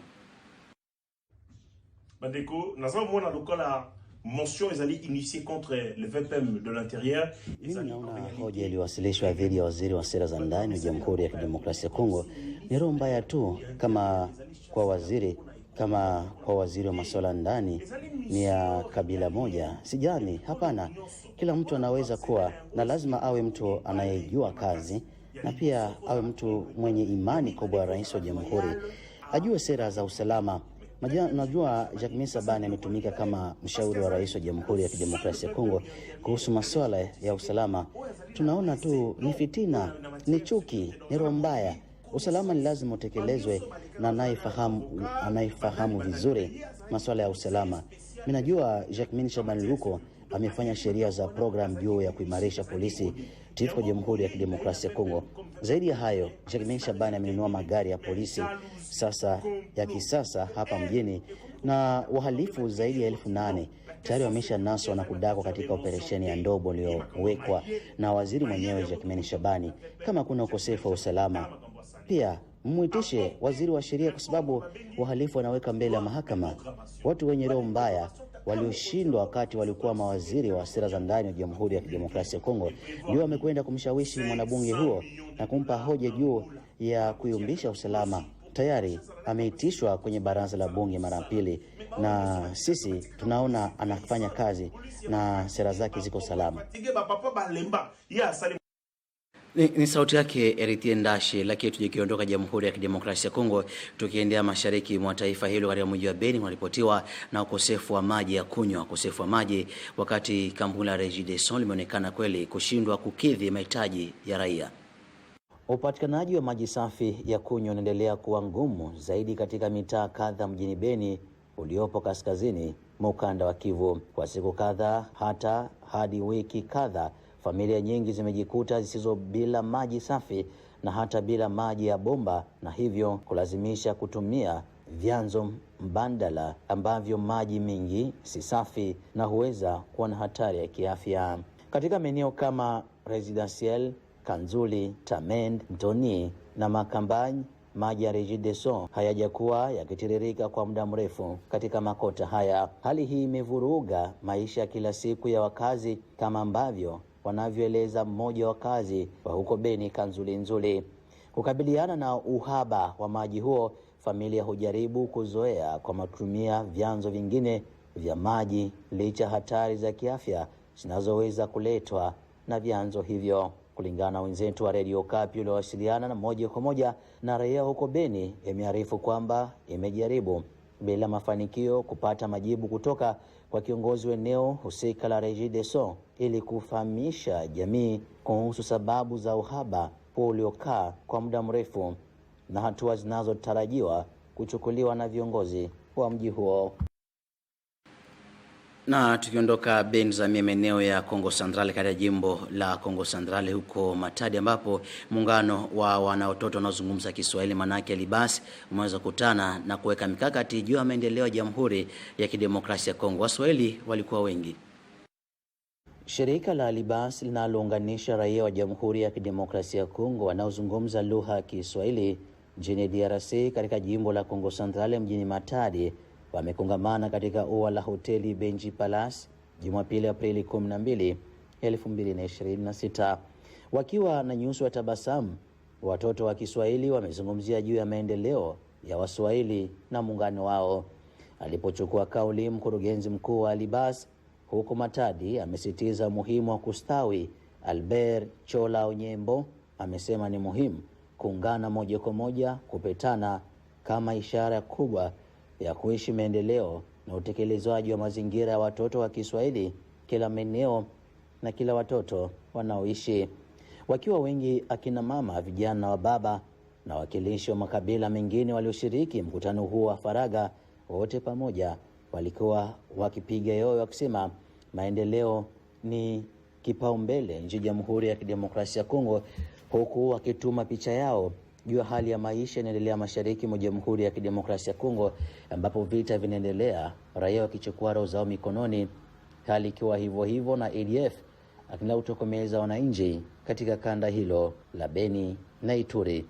Bandeko nazo mwana lokola motion ezali initiée contre le VPM de l'intérieur. Mimi naona hoja iliyowasilishwa dhidi ya waziri wa sera za ndani wa Jamhuri ya Kidemokrasia ya Kongo ni roho mbaya tu, kama kwa waziri wa masuala ndani ni ya kabila moja. Sijani, hapana. Kila mtu anaweza kuwa, na lazima awe mtu anayejua kazi, na pia awe mtu mwenye imani kubwa rais wa jamhuri. Ajue sera za usalama. Najua Jacques Sabani ametumika kama mshauri wa rais wa Jamhuri ya Kidemokrasia ya Kongo kuhusu masuala ya usalama. Tunaona tu ni fitina, ni chuki, ni roho mbaya. Usalama ni lazima utekelezwe na anayefahamu vizuri masuala ya usalama. Mimi najua Jacques Sabani Luko amefanya sheria za program juu ya kuimarisha polisi katika Jamhuri ya Kidemokrasia ya Kongo. Zaidi ya hayo, Jacques Sabani amenunua magari ya polisi ya kisasa hapa mjini, na wahalifu zaidi ya 8,000 tayari wameshanaswa na kudakwa katika operesheni ya ndobo iliyowekwa na waziri mwenyewe Jacques Sabani. Kama kuna ukosefu wa usalama, pia mmuitishe waziri wa sheria, kwa sababu wahalifu wanaweka mbele ya mahakama. Watu wenye roho mbaya walioshindwa wakati walikuwa mawaziri wa sera za ndani wa Jamhuri ya Kidemokrasia ya Kongo ndio wamekwenda kumshawishi mwanabunge huo na kumpa hoja juu ya kuyumbisha usalama. Tayari ameitishwa kwenye baraza la bunge mara 2, na sisi tunaona anafanya kazi na sera zake ziko salama. Ni sauti yake Eritien Ndashi. Lakini tukiondoka Jamhuri ya Kidemokrasia ya Kongo tukiendea mashariki mwa taifa hilo, katika mji wa Beni unaripotiwa na ukosefu wa maji ya kunywa. Ukosefu wa maji wakati kampuni la Regideso limeonekana kweli kushindwa kukidhi mahitaji ya raia. Upatikanaji wa maji safi ya kunywa unaendelea kuwa ngumu zaidi katika mitaa kadha mjini Beni uliopo kaskazini mwa ukanda wa Kivu. Kwa siku kadha hadi wiki kadha, familia nyingi zimejikuta zisizo bila maji safi na hata bila maji ya bomba, na hivyo kulazimisha kutumia vyanzo mbadala ambavyo maji mingi si safi na huweza kuwa na hatari ya kiafya. Katika maeneo kama Residentiel, Kanzuli, Tamend, Mtoni na Makambany, maji ya Regideso hayajakuwa yakitiririka kwa muda mrefu katika makota haya. Hali hii imevuruga maisha ya kila siku ya wakazi, kama ambavyo wanavyoeleza mmoja wa wakazi wa huko Beni, Kanzuli Nzuli. Kukabiliana na uhaba wa maji huo, familia hujaribu kuzoea kwa matumia vyanzo vingine vya maji, licha hatari za kiafya zinazoweza kuletwa na vyanzo hivyo. Kulingana na wenzetu wa Radio Okapi waliowasiliana na moja kwa moja na raia huko Beni, imearifu kwamba imejaribu bila mafanikio kupata majibu kutoka kwa kiongozi wa eneo husika la Regideso ili kufahamisha jamii kuhusu sababu za uhaba uliokaa kwa muda mrefu na hatua zinazotarajiwa kuchukuliwa na viongozi wa mji huo. Na tukiondoka Beni za maeneo ya Kongo Central, katika jimbo la Kongo Central huko Matadi, ambapo muungano wa wanaototo wanaozungumza Kiswahili manake Libas umeweza kukutana na kuweka mikakati juu ya maendeleo ya Jamhuri ya Kidemokrasia ya Kongo. Waswahili walikuwa wengi. Shirika la Libas linalounganisha raia wa Jamhuri ya Kidemokrasia ya Kongo wanaozungumza lugha ya Kiswahili nchini DRC katika jimbo la Kongo Central mjini Matadi wamekongamana katika ua la hoteli Benji Palace Jumapili Aprili 12, 2026. Wakiwa na nyuso ya tabasamu, watoto wa Kiswahili wamezungumzia juu ya maendeleo ya Waswahili na muungano wao. Alipochukua kauli, mkurugenzi mkuu wa Libas huko Matadi amesitiza muhimu wa kustawi. Albert Chola Onyembo amesema ni muhimu kuungana moja kwa moja, kupetana kama ishara kubwa ya kuishi maendeleo na utekelezaji wa mazingira ya watoto wa Kiswahili kila maeneo na kila watoto wanaoishi. Wakiwa wengi akina mama, vijana wa baba na wakilishi wa makabila mengine walioshiriki mkutano huu wa faraga, wote pamoja walikuwa wakipiga yoyo wakisema maendeleo ni kipaumbele nchini Jamhuri ya Kidemokrasia ya Kongo, huku wakituma picha yao juu ya hali ya maisha inaendelea mashariki mwa Jamhuri ya Kidemokrasia ya Kongo, ambapo vita vinaendelea, raia wakichukua roho zao mikononi, hali ikiwa hivyo hivyo na ADF akina utokomeza wananchi katika kanda hilo la Beni na Ituri.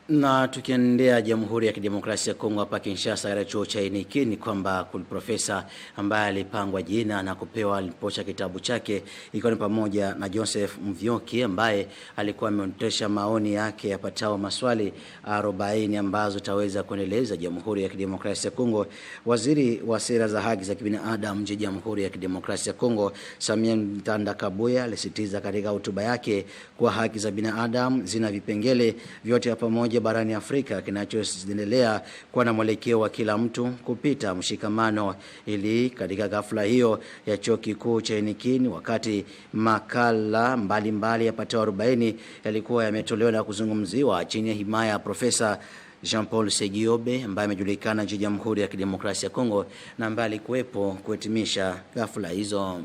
Na tukiendea Jamhuri ya Kidemokrasia ya Kongo hapa Kinshasa, katika chuo cha Iniki, ni kwamba profesa ambaye alipangwa jina na kupewa aliposha kitabu chake, ikiwa ni pamoja na Joseph Mvyoki ambaye alikuwa ameonyesha maoni yake yapatao maswali 40 ambazo taweza kuendeleza Jamhuri ya Kidemokrasia ya Kongo. Waziri wa sera za haki za kibinadamu nchini Jamhuri ya Kidemokrasia ya Kongo, Samia Ntandakabuya, alisitiza katika hotuba yake kwa haki za binadamu zina vipengele vyote ya pamoja barani Afrika kinachoendelea kuwa na mwelekeo wa kila mtu kupita mshikamano. Ili katika ghafla hiyo ya chuo kikuu cha Inikini, wakati makala mbalimbali yapatao 40 yalikuwa yametolewa na kuzungumziwa chini ya himaya ya Profesa Jean-Paul Segiobe ambaye amejulikana nchini Jamhuri ya Kidemokrasia ya Kongo na ambaye alikuwepo kuhitimisha ghafla hizo.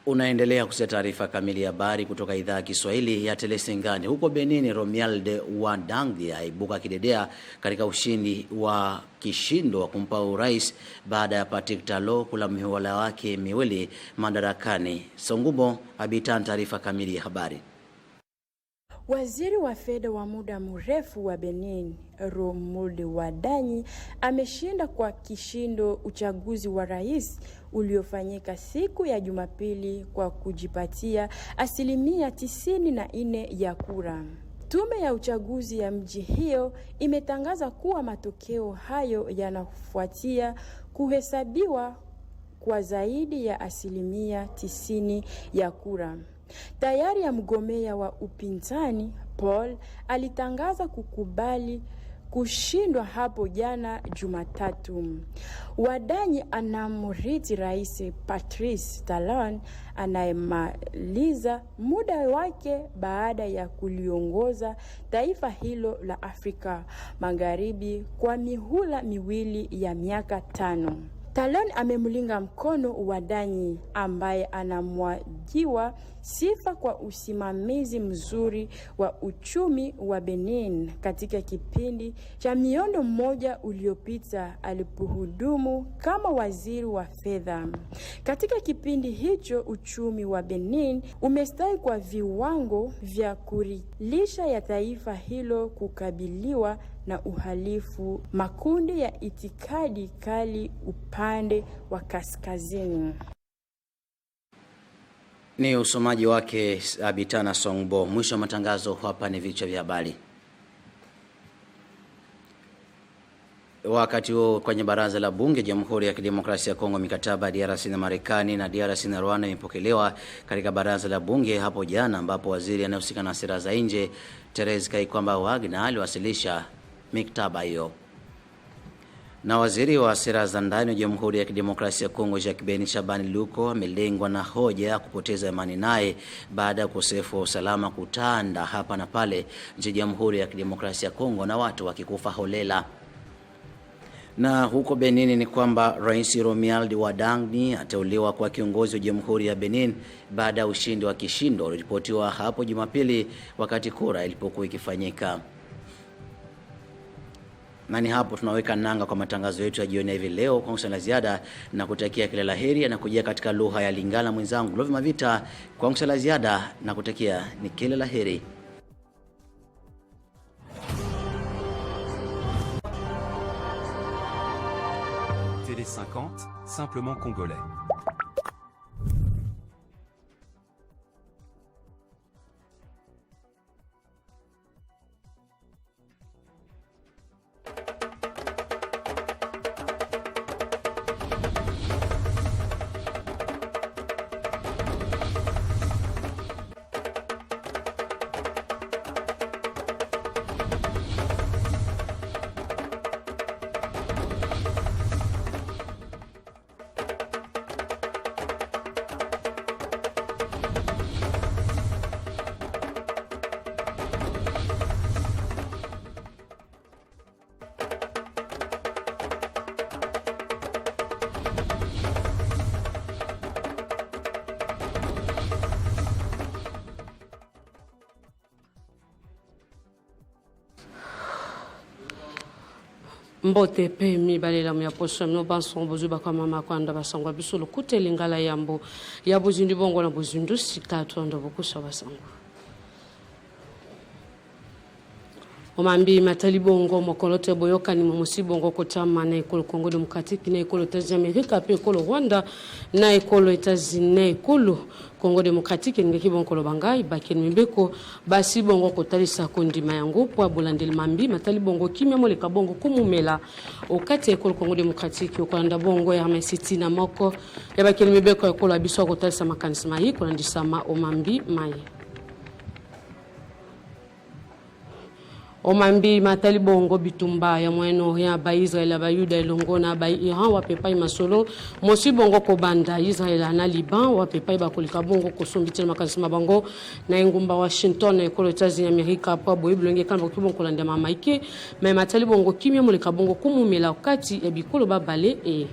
Unaendelea kusikia taarifa kamili ya habari kutoka idhaa ya Kiswahili ya Telesingani. Huko Benin, Romuald Wadangdi aibuka kidedea katika ushindi wa kishindo wa kumpa urais baada ya Patrick Talon kula mihula wake miwili madarakani. Songubo abitan taarifa kamili ya habari. Waziri wa fedha wa muda mrefu wa Benin, Romuald Wadanyi, ameshinda kwa kishindo uchaguzi wa rais uliofanyika siku ya Jumapili kwa kujipatia 94% ya kura. Tume ya uchaguzi ya mji hiyo imetangaza kuwa matokeo hayo yanafuatia kuhesabiwa kwa zaidi ya 90% ya kura. Tayari ya mgombea wa upinzani Paul alitangaza kukubali kushindwa hapo jana Jumatatu. Wadanyi anamrithi rais Patrice Talon anayemaliza muda wake baada ya kuliongoza taifa hilo la Afrika Magharibi kwa mihula miwili ya miaka 5. Talon amemlinga mkono Wadanyi ambaye anamwagiwa sifa kwa usimamizi mzuri wa uchumi wa Benin katika kipindi cha miongo mmoja uliopita alipohudumu kama waziri wa fedha. Katika kipindi hicho uchumi wa Benin umestawi kwa viwango vya kuridhisha ya taifa hilo kukabiliwa na uhalifu makundi ya itikadi kali upande wa kaskazini. Ni usomaji wake Abitana Songbo. Mwisho wa matangazo, hapa ni vichwa vya habari. Wakati huo kwenye baraza la bunge Jamhuri ya Kidemokrasia ya Kongo, mikataba ya DRC na Marekani na DRC na Rwanda imepokelewa katika baraza la bunge hapo jana, ambapo waziri anayehusika na sera za nje Therese Kaikwamba Wagner aliwasilisha mikataba hiyo. Na waziri wa sera za ndani wa Jamhuri ya Kidemokrasia ya Kongo Jacques Ben Shabani Luko amelengwa na hoja ya kupoteza imani naye baada ya ukosefu wa usalama kutanda hapa na pale nchini Jamhuri ya Kidemokrasia ya Kongo na watu wakikufa holela. Na huko Benin ni kwamba Rais Romuald Wadangni ateuliwa kwa kiongozi wa Jamhuri ya Benin baada ya ushindi wa kishindo ulioripotiwa hapo Jumapili wakati kura ilipokuwa ikifanyika. Na ni hapo tunaweka nanga kwa matangazo yetu ya jioni hivi leo. Kwa usana ziada na kutakia kila laheri na kujia katika lugha ya Lingala mwenzangu Lovi Mavita. Kwa usana ziada na kutakia ni kila laheri. Télé 50, simplement congolais. Mbote pe mibale la poso no banso bozuba kwa mama kwanda basangwa bisolo kute lingala yambo ya bozindi bongo na bozundu sika to ndo bokusa basangwa. Omambi matali bongo mokolote boyoka ni momusi bongo kotama na ekolo Congo Démocratique na ekolo États-Unis pe ekolo Rwanda na ekolo États-Unis na ekolo Congo Démocratique ngeki bonkolo bangai bakeni mibeko basi bongo kotalisa kondima yango po abolandeli mambi matali bongo kimia moleka bongo kumumela okati ekolo Congo Démocratique okolanda bongo ya mesiti na moko ya bakeni mibeko ekolo abiso kotalisa makanisi mai kolandisa ma omambi mai Omambi matali bongo bitumba ya mweno ya ba Israel ba Yuda elongona ba Iran wa pepai masolo mosi bongo ko banda Israel na Liban wa pepai ba kolika bongo ko sombitela makanisi mabango na ngumba Washington na ekolo États-Unis Amerika pa boye blonge kan ko bongo kolanda mamaike mais matali bongo kimia moleka bongo kumumela okati e bikolo ba bale e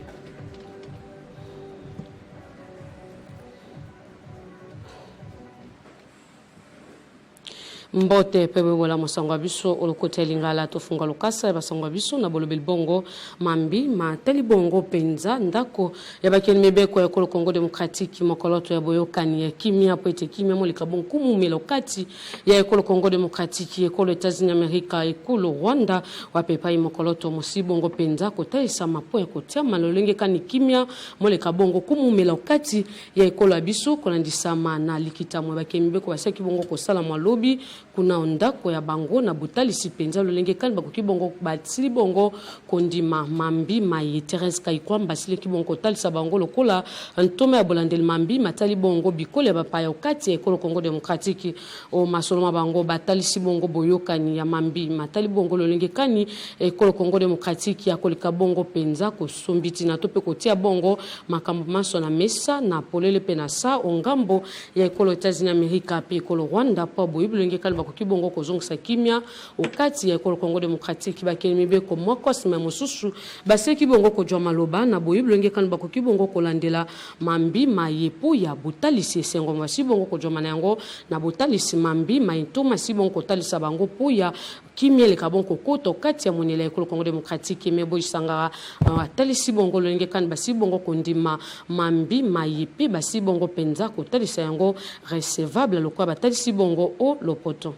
Mbote pewe wala mosangwa biso olokote lingala tofunga lokasa basangwa biso na bolobel bongo mambi matali bongo penza ndako ya bakeni mebeko ya ekolo Congo Démocratique mokoloto ya boyokani ya kimia po ete kimia moleka bongo kumumela okati ya ekolo Congo Démocratique ekolo États-Unis Amerika ekolo Rwanda wa pepai mokoloto mosi bongo penza kotaisa mapo ya kotia malolenge kani kimia moleka bongo kumumela okati ya ekolo abiso kolandisama na likita mwa bakeni mebeko basaki bongo kosala malobi kuna ondako ya bango na butali sipenza lolenge kan bakoki bongo batili bongo kondima mambi mai Thérèse Kaikwamba basile ki bongo talisa bango lokola ntome ya bolandeli mambi matali bongo bikole bapaya okati ekolo Congo Démocratique o masoloma bango batalisi bongo boyokani ya mambi matali bongo lolenge kani ekolo Congo Démocratique ya kolika bongo penza ko sombiti na tope kotia bongo makambo maso na mesa na polele penasa ongambo ya ekolo États-Unis Amerika pe ekolo Rwanda pa boyibulenge kan bakoki bongo kozongisa kimia okati ya ekolo Congo Démocratique bakeni mibeko moko sima mosusu baseki bongo kojwa maloba na boyibulenge kan bakoki bongo kolandela mambi mayepo ya butalisi sengo masi bongo kojwa manango na butalisi mambi maintoma si bongo kotalisa bango po ya kimia le kabongo koto kati ya monela ekolo Congo Démocratique mebo isanga talisi bongo lolenge kan basi bongo kondima mambi mayepe basi bongo penza kotalisa yango recevable lokwa batalisi bongo o lopoto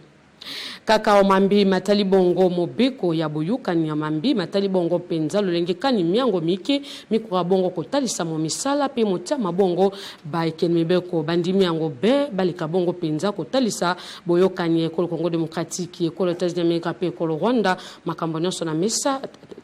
Kaka omambi matali bongo mobeko ya boyukani ya mambi matali bongo penza lolenge kani miango mike mikura bongo kotalisa mo misala pe motia mabongo ba ekeni mibeko bandimi yango be balika bongo penza kotalisa boyokani ekolo Congo Démocratique ekolo États-Unis Amerika pe ekolo Rwanda makambo nyonso na mesa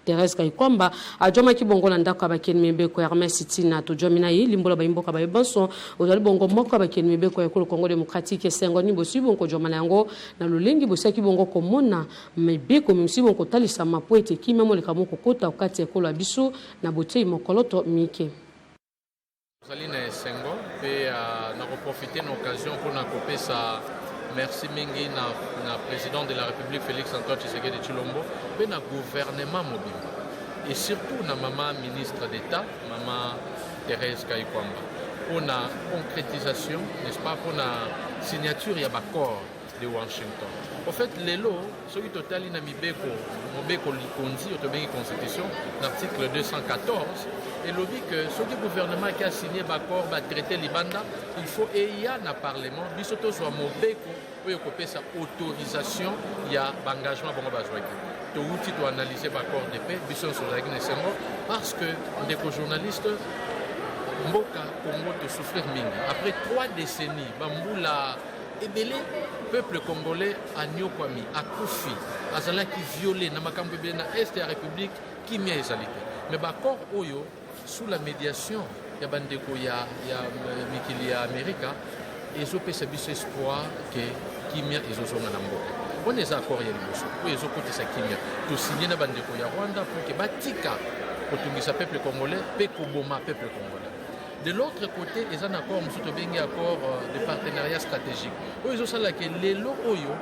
Thérèse Kaikwamba ajoma ki bongo na ndako abakeni mibeko ya Hermes Tina to jomina yi limbola ba imboka ba bonso ozali bongo moko abakeni mibeko ekolo Congo Démocratique sengo ni bosi bongo jomana yango na lolengi bosaki bongo komona mibeko mimsi bongo talisa mapoete kimia moleka moko kota okati ekolo abiso na botei mokoloto mike Saline sengo pe na profiter na occasion pour na kopesa merci mingi na président de la République Félix Antoine Tshisekedi Tshilombo pe na gouvernement mobimba et surtout na maman ministre d'État maman Thérèse Kaikwamba pour na concrétisation n'est-ce pas pour na signature ya accord de Washington. En fait, l'élo, ce qui total in mibeko, mobeko likonzi, autobéki constitution, l'article 214, et l'objet que ce gouvernement qui a signé l'accord va traiter l'Ibanda, il faut et il y a un parlement, bisoto soit mobeko, où il y a sa autorisation, il y a un engagement pour nous. Tu outil doit analyser l'accord de paix, bisoto sur la Guinée parce que des journalistes, Mboka Congo te souffrir mingi. Après 3 décennies, Bamboula ebele peuple congolais a nyokwami a kufi azala ki violé na makambo ebele na est ya république qui mia ezalité mais bakor oyo sous la médiation ya bandeko ya mikili ya Amerika ezopesa biso espoir que kimia ezozonga na mboka on eza accord ya liboso oyo ezokotisa kimia to signé na bandeko ya Rwanda pour que batika kotungisa peuple congolais pe koboma peuple congolais. De l'autre côté, ils ont un accord de partenariat stratégique. Ils ont que l'ELO Oyo,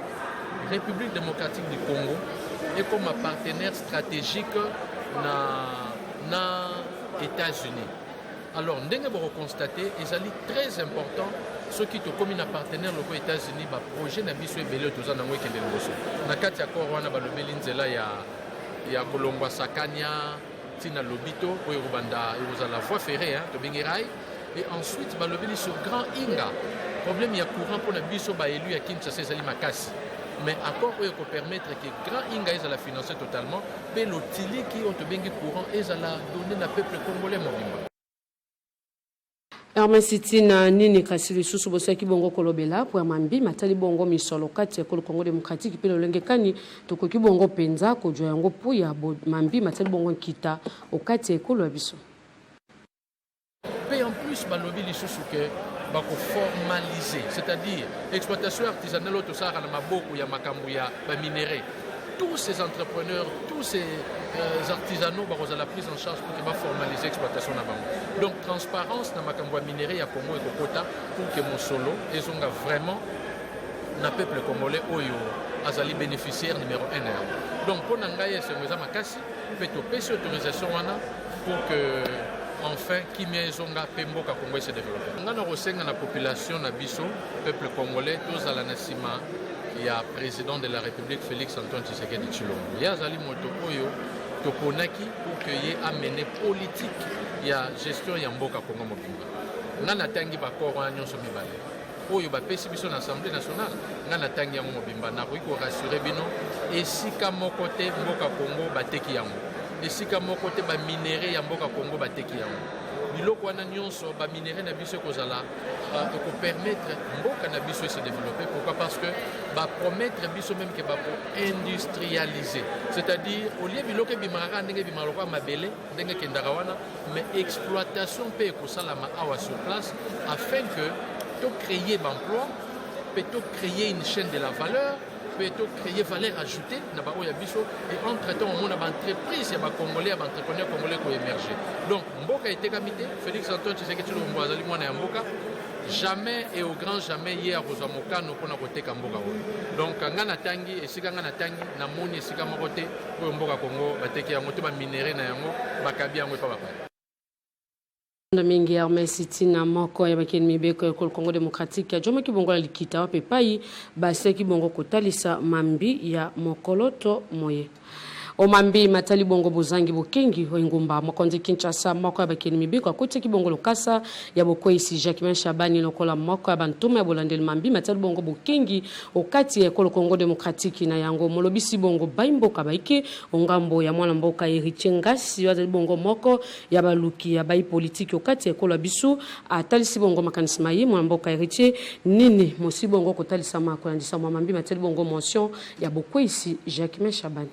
République démocratique du Congo, est comme un partenaire stratégique dans les États-Unis. Alors, nous avons constaté, ils sont très importants, ceux qui sont comme un partenaire aux États-Unis, le projet n'a pas été belé tous en Amérique de l'Ouest. Dans le cas de l'accord, on a il y a Colombo Sakania. Tina Lobito, où il y a la voie ferrée, et ensuite, il y a sur Grand Inga. Le problème, il y a courant pour le biso élu à Kinshasa, c'est Makassi. mais accord oyo ko permettre que grand inga ezala financer totalement pe lotili qui ont bengi courant ezala donner na peuple congolais mobimba. Hermes Sitina nini kasi lisusu bosaki bongo kolobela po mambi matali bongo misolo kati ya Congo démocratique pe lolengekani tokoki bongo penza ko jo yango po ya mambi matali bongo kita okati ya ekolo biso. Et en plus balobi lisusu que bako formaliser, c'est-à-dire exploitation artisanale to sara na maboko ya makambo ya ba minerais. Tous ces entrepreneurs, tous ces artisanaux ont la prise en charge pour qu'ils formaliser l'exploitation na bango. Donc transparence na makambo minerais ya Congo et Kokota pour que mon solo et zonga vraiment na peuple congolais oyo azali bénéficiaire numéro 1. Donc pour nangaye c'est meza makasi peut opérer autorisation wana pour que enfin kimia zonga pemboka Congo se développe. Ngana rosenga na population na biso peuple congolais tous à la nasima. Il y a le président de la République Félix Antoine Tshisekedi Tshilombo. Il y a Zali Moto Oyo Toponaki pour qu'il y ait amené politique. Il y a gestion ya mboka Congo mobimba. Ngana tangi ba koro nyonso mibale. Oyo ba pesi biso na Assemblée nationale. Ngana tangi ya mobimba na ko rassurer bino esika moko te mboka Congo bateki yango. Esika moko te ba minéré ya mboka Congo bateki yango. Biloko wana nyonso ba minéré na biso kozala ko permettre mboka na biso se développer. Pourquoi? Parce que ba promettre biso même que ba industrialiser, c'est-à-dire au lieu biloko bimara ndenge bimaloko mabele ndenge kendaka wana, mais exploitation pe ko salama awa sur place afin que to créer d'emploi, peut créer une chaîne de la valeur, peut créer valeur ajoutée na ba oya biso et entre-temps on a ba entreprise ya ba congolais ya ba entrepreneurs congolais ko émerger. Donc mboka etekamite Félix Antoine Tshisekedi Tshilombo azali mwana ya mboka. Jamais et au grand jamais hier aux Amokano pour na côté Kamboka. Donc ngana tangi esika ngana tangi na moni esika mokote pour mboka Congo bateki yango to ba minéré na yango bakabi yango pa papa. Mingi Hermes Sitina moko ya bakeni mibeko ya Congo démocratique ya joma kibongola likita wape pai base kibongo kotalisa mambi ya mokoloto moye. Omambi matali bongo bozangi bokengi ngumba mokonzi Kinshasa moko ya bakeni mibiko akote kibongo lokasa ya bokoisi Jacquemain Shabani lokola moko ya bantuma ya bolandeli mambi matali bongo bokengi okati ya Congo démocratique na yango molobisi bongo baimboka baike ongambo ya mwana mboka Héritier Ngasi ya bongo moko ya baluki ya bai politique okati ya kola bisu atalisi bongo makanisma ye mwana mboka Héritier nini mosi bongo kotalisa mako ndisa mambi matali bongo mention ya bokoisi Jacquemain Shabani.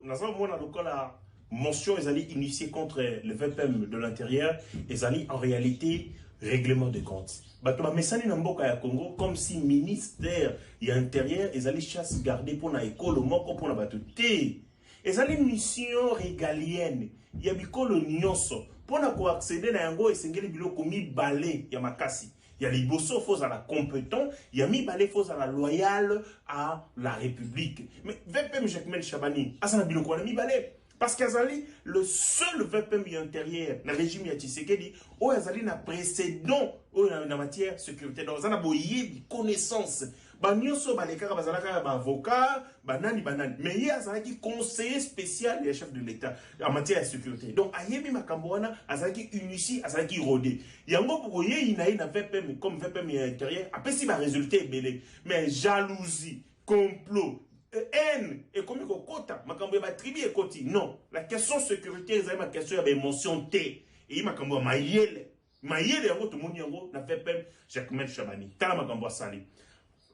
Nous avons la mention initiée contre le VPM de l'intérieur et en réalité règlement de compte. Bato mesani na mboka ya Congo comme si ministère ya intérieur ezali chasse garder pour na école moko pour na bato té. Ezali mission régalienne ya bikolo nyonso pour na ko accéder na yango esengeli biloko mibale ya makasi. Il y a les bosso faux à la compétent, il y a mis balé faux à la loyale à la République. Mais VPM Jacquemain Shabani, Asana Biloko a mis balé. Parce qu'Azali, le seul VPM intérieur, le régime Tshisekedi, où Azali n'a précédent en matière de sécurité. Donc, Azana boye connaissance. Banyoso balekara bazalaka ba avocat, banani. Mais il y a Azali conseiller spécial des chefs de l'État en matière de sécurité. Donc, ayebi makamboana, Azali unici, Azali rodé. Yango pour y na VPM comme VPM intérieur, après si ba résultat belé. Mais jalousie, complot, haine et comme kota makambo ya tribu et koti non la question sécurité c'est ma question ya émotion T et makambo mayele yango to moni yango na VPM Jacquemain Shabani tala makambo sali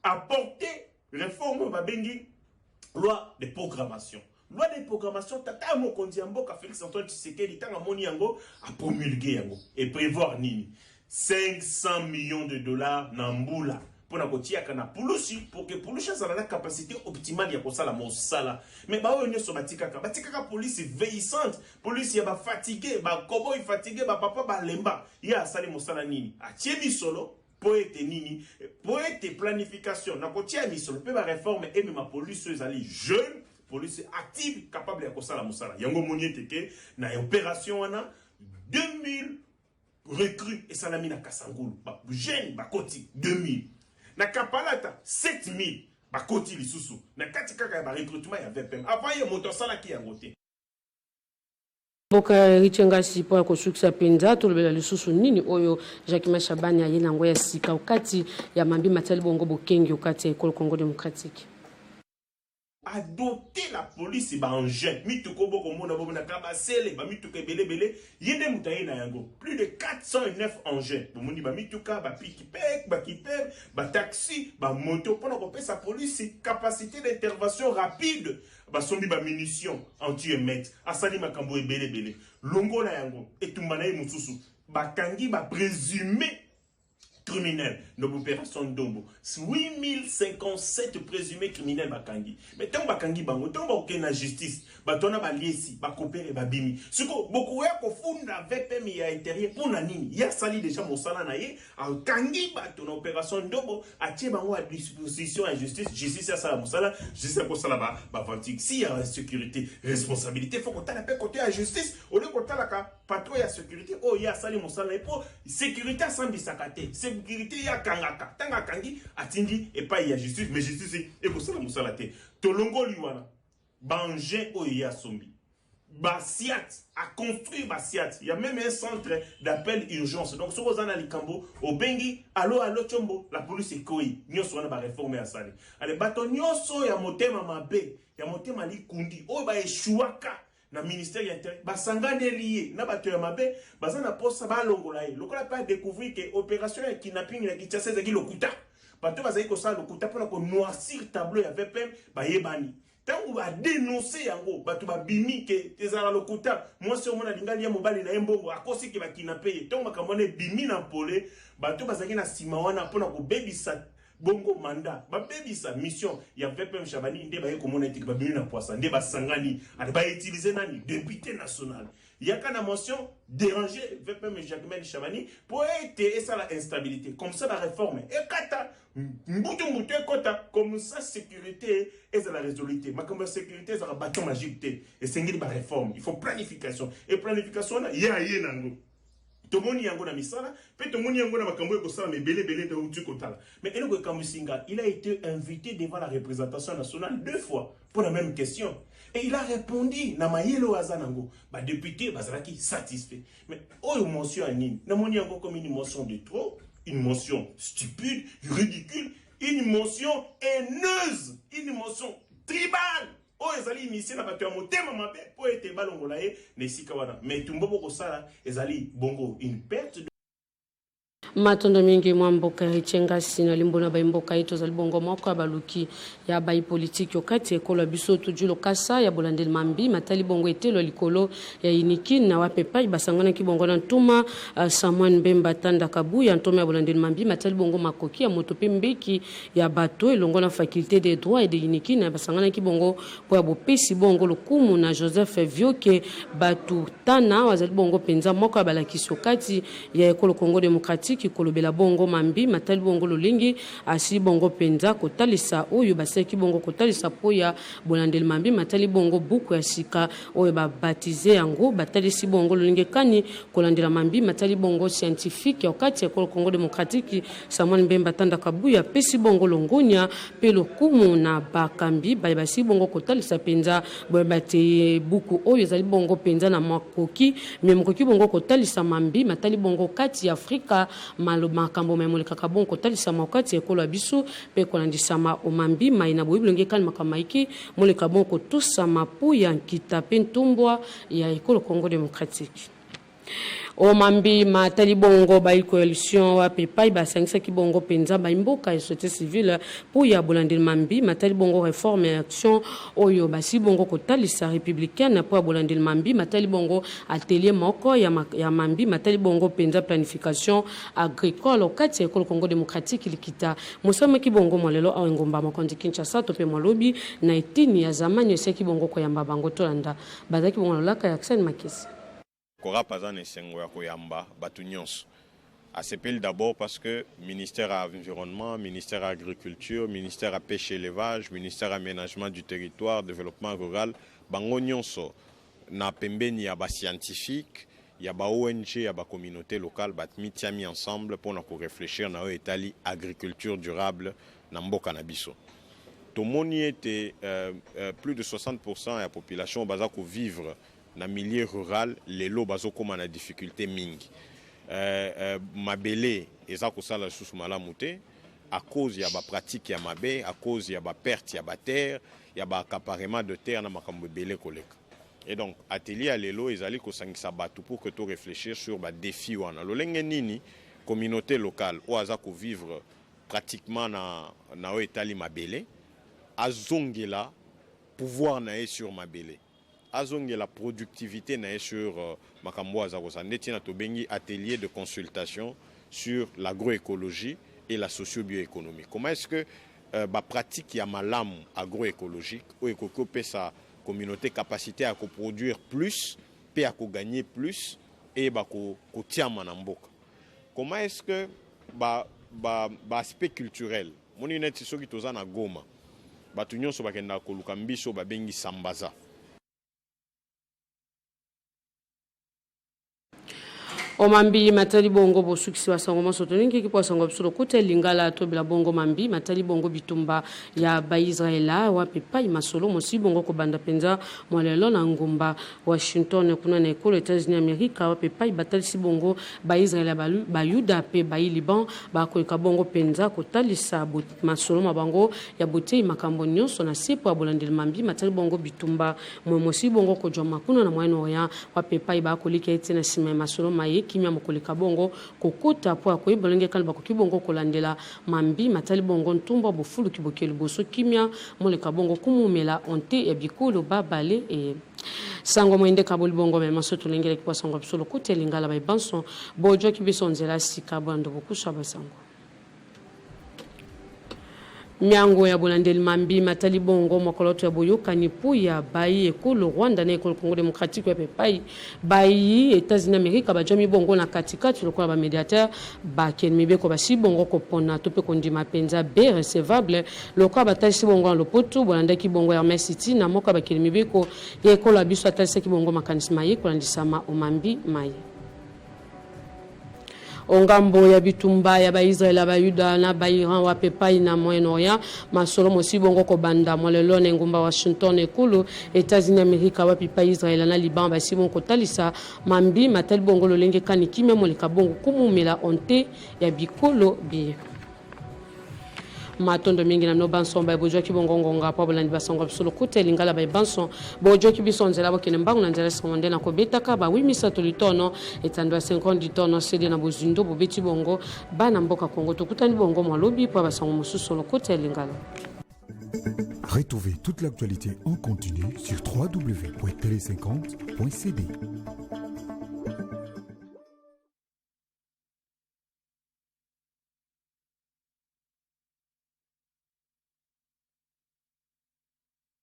apporter réforme ba bengi loi de programmation tata mo kondi mboka Félix Antoine Tshisekedi tanga moni yango a promulguer yango et prévoir nini 500 millions de dollars na mbula pour na kotia kana pulusi pour que pulusi ça a la capacité optimale ya kosala mosala mais ba oyo nyoso batika police veillante police ya ba fatigué ba koboy fatigué ba papa ba lemba ya sali mosala nini atie bisolo poete nini poete planification na kotia misolo pe ba réforme et même police ezali jeune police active capable ya kosala mosala yango moniete ke na opération wana 2000 recrues et salami na Kasangulu ba jeune ba koti 2000 na Kapalata 7000 bakoti lisusu na kati kaka ba recrutement ya VPM avant ye moto sala ki yango te boka Héritier Ngasi po ko suksa penza to lobela lisusu nini oyo Jacquemain Shabani ayena ngo ya sika ukati ya mambi matali bongo bokengi ukati ya Congo démocratique a doté la police et engin mituko boko mona bomona kabasele ba mituka belebele yende mutaye na yango plus de 409 engins bomoni ba mituka ba pikipek ba kipem ba taxi ba moto pour ko pesa police capacité d'intervention rapide ba sombi ba munitions anti-émettes asali makambo ebelebele longo na yango etumbana mususu ba kangi ba présumé criminels dans l'opération Dombo. 8057 présumés criminels bakangi. Mais tant bakangi bango, tant ba na justice, batona ba liesi, ba coopérer ba bimi. Suko beaucoup ya ko funda VPM ya intérieur pour na nini. Ya sali déjà mosala na ye, al kangi batona opération Dombo, a tie bango à disposition à justice ya sala mosala, justice ko sala ba vantique. Si ya sécurité, responsabilité, faut qu'on t'a la paix côté à justice, au lieu qu'on t'a la patrouille à sécurité, oh ya sali mosala et pour sécurité sans bisakate. Sécurité ya kangaka tanga kangi atindi et pas ya justice mais justice et ko sala musala te tolongo liwana bangé o ya sombi Basiat a construit Basiat. Il y a même un centre d'appel urgence. Donc, si vous avez Likambo, au Bengi, allo Chombo, la police est koi. Nous sommes en réforme à Sali. Allez, baton, nous sommes à Motema Mabé, à Motema Likundi, au Baeshuaka. Na ministère intérieur basangane lié na bato ya mabe bazana posa balongola ye lokola pa découvrir que opération ya kidnapping na Kinshasa ezaki lokuta bato bazali ko sala lokuta pona ko noircir tableau ya VPM ba yebani tangu ba dénoncer yango bato ba bimi ke ezala lokuta moi si omona lingali ya mobali na mbongo akosi ke ba kidnapper tangu makamone bimi na pole bato bazaki na sima wana pona ko bebisa bongo manda ba bebisa mission ya VPM Chabani nde ba yekomona etiki ba bimi na poisa nde ba sangani ade ba utiliser nani député national yaka na mention déranger VPM Jacquemaine Chabani pour être et ça la instabilité comme ça la réforme et kata mbutu kota comme ça sécurité et ça la résolution ma comme sécurité ça la bâton magique et c'est une réforme il faut planification et planification ya yenango tomoni yango na misala pe tomoni yango na makambo ko sala mebele de utu kotala mais eloko kamusinga il a été invité devant la représentation nationale 2 fois pour la même question et il a répondu na mayelo azanango ba député bazalaki satisfait mais oyo mention anini na moni yango comme une mention de trop une mention stupide ridicule une mention haineuse une mention tribale. Oh, ezali initié na bato ya motema mabe po ete balongola ye na esika wana mais tumbo boko sala ezali bongo une perte de matondo mingi mwa mboka ichenga sina limbona ba mboka ito za libongo moko abaluki ya bai politique okati ekolo biso tujulo kasa ya bolandel mambi matali bongo etelo likolo ya iniki na wapepa basangana kibongo na ntuma Samuel Mbemba tanda kabu ya ntoma ya bolandel mambi matali bongo makoki ya motope mbeki ya bato elongo na faculté des droits et de iniki na basangana kibongo po ya bopesi bongo lokumu na Joseph Vioke batu tana wazali bongo penza moko abalakisi okati ya ekolo Congo démocratique kolobela bongo mambi matali bongo lolingi asi bongo penza kotalisa oyo baseki bongo kotalisa poya bolandel mambi matali bongo buku ya sika oyo ba baptiser yango batali si bongo lolingi kani kolandela mambi matali bongo scientifique wakati ya Congo démocratique Samuel Mbemba tanda kabuya pesi bongo longonya pelo kumu na bakambi bali basi bongo kotalisa penza boyo bate buku oyo zali bongo penza na makoki memokoki bongo kotalisa mambi matali bongo kati ya Afrika malo makambo memoleka kabon kotalisa makati ekolo abisu pe kolandisama omambi maina boyibulenge kan makamaiki moleka bon ko tusama puya nkita pe ntumbwa ya ekolo Congo démocratique omambi matali bongo ba coalition wa pepai ba sangisa ki bongo penza ba mboka ya société civile pour ya bolandel mambi matali bongo réforme et action oyo basi bongo kotalisa républicaine pour bolandel mambi matali bongo atelier moko ya mambi matali bongo penza planification agricole okati ya Congo démocratique likita musama ki bongo molelo au ngomba makondi Kinshasa to pe molobi na etini ya zamani yoseki bongo ko yamba bango tolanda bazaki bongo laka ya Aksel Makisi Kora Pazan et Sengo ya koyamba batu nyonso. ACPL d'abord parce que ministère à l'environnement, ministère à l'agriculture, ministère à pêche et élevage, ministère à aménagement du territoire, développement rural, bango nyonso na pembeni ya ba scientifique, ya ba ONG, ya ba communauté locale bat mitiami ensemble pour na ko réfléchir na etali agriculture durable na mboka na biso. Tomoni était plus de 60% de la population baza ko vivre na milieu rural lelo bazo koma na difficulté mingi mabele eza ko sala susu malamu te à cause ya ba pratique ya mabe, à cause ya ba perte ya ba terre, ya ba accaparement de terre na makambo belé koleka. Et donc atelier à lelo ezali ko sangisa batu pour que tu réfléchir sur ba défi wana. Lolenge nini communauté locale ou aza ko vivre pratiquement na o etali mabele azongela pouvoir nae sur mabele. Azongela productivité nae sur makambo aza ko sandeti na to bengi atelier de consultation sur l'agroécologie et la socio-bioéconomie. Comment est-ce que la pratique ya malamu agroécologique ou ekokope sa communauté capacité à produire plus, puis à gagner plus et à tiama na mboka. Comment est-ce que aspect culturel, mon unité so ki toza na Goma, batu nyonso bakenda koluka mbiso babengi sambaza. Omambi matali bongo bosukisi basango masotoningi kipo sango bisolo kote lingala to bila bongo mambi matali bongo bitumba ya ba Israela wapi pai masolo mosi bongo ko banda penza molelo na ngumba Washington kuna na ekolo États-Unis Amerika wapi pai batali si bongo ba Israela ba Yuda pe ba Liban ba ko bongo penza ko talisa masolo mabango ya bote makambo nyonso na sipo abolandel mambi matali bongo bitumba mosi bongo ko joma kuna na mwana ya wapi pai ba ko likete na sima masolo maye kimia mokoleka bongo kokuta po akoyi bolenge kalba ko kibongo kolandela mambi matali bongo ntumba bofulu kibokeli boso kimia moleka bongo kumumela onte ya bikolo babale e sango mwende kaboli bongo me masoto lengele kwa sango bisolo kote lingala ba banson bojo kibiso nzela sika bando bokusha basango miango ya bolandeli mambi matali bongo mokoloto ya boyoka ni puya bayi ekolo Rwanda na ekolo Congo démocratique ya pepai bayi États-Unis Amerika ba jomi bongo na katikati lokola ba médiateur ba kenmibe ko ba si bongo ko pona to pe kondima penza be recevable lokola ba tasi bongo en lopoto bolandaki bongo Hermes City na moka ba kenmibe ko ekolo abiso atasi ki bongo makanisma ye ko landisama o mambi maye ongambo ya bitumba ya ba Israela ba Yuda na ba Iran wa pepai na Moyen-Orient masolo mosi bongo ko banda molelo na ngumba Washington ekulu États-Unis Amerika wa pepai Israela na Liban ba simon ko talisa mambi matel bongo lolenge kaniki memo leka bongo kumumela onte ya bikolo bi matondo mingi na no banson ba bojo ki bongo ngonga pa bolandi basongo bisolo kote lingala ba banson bojo ki bisonzela bo kene mbangu na nzela sekonde na ko betaka ba 800 tono etandwa 50 tono cede na bozindo bo beti bongo bana mboka Kongo to kutani bongo malobi pa basongo mususu kote lingala. Retrouvez toute l'actualité en continu sur www.tele50.cd.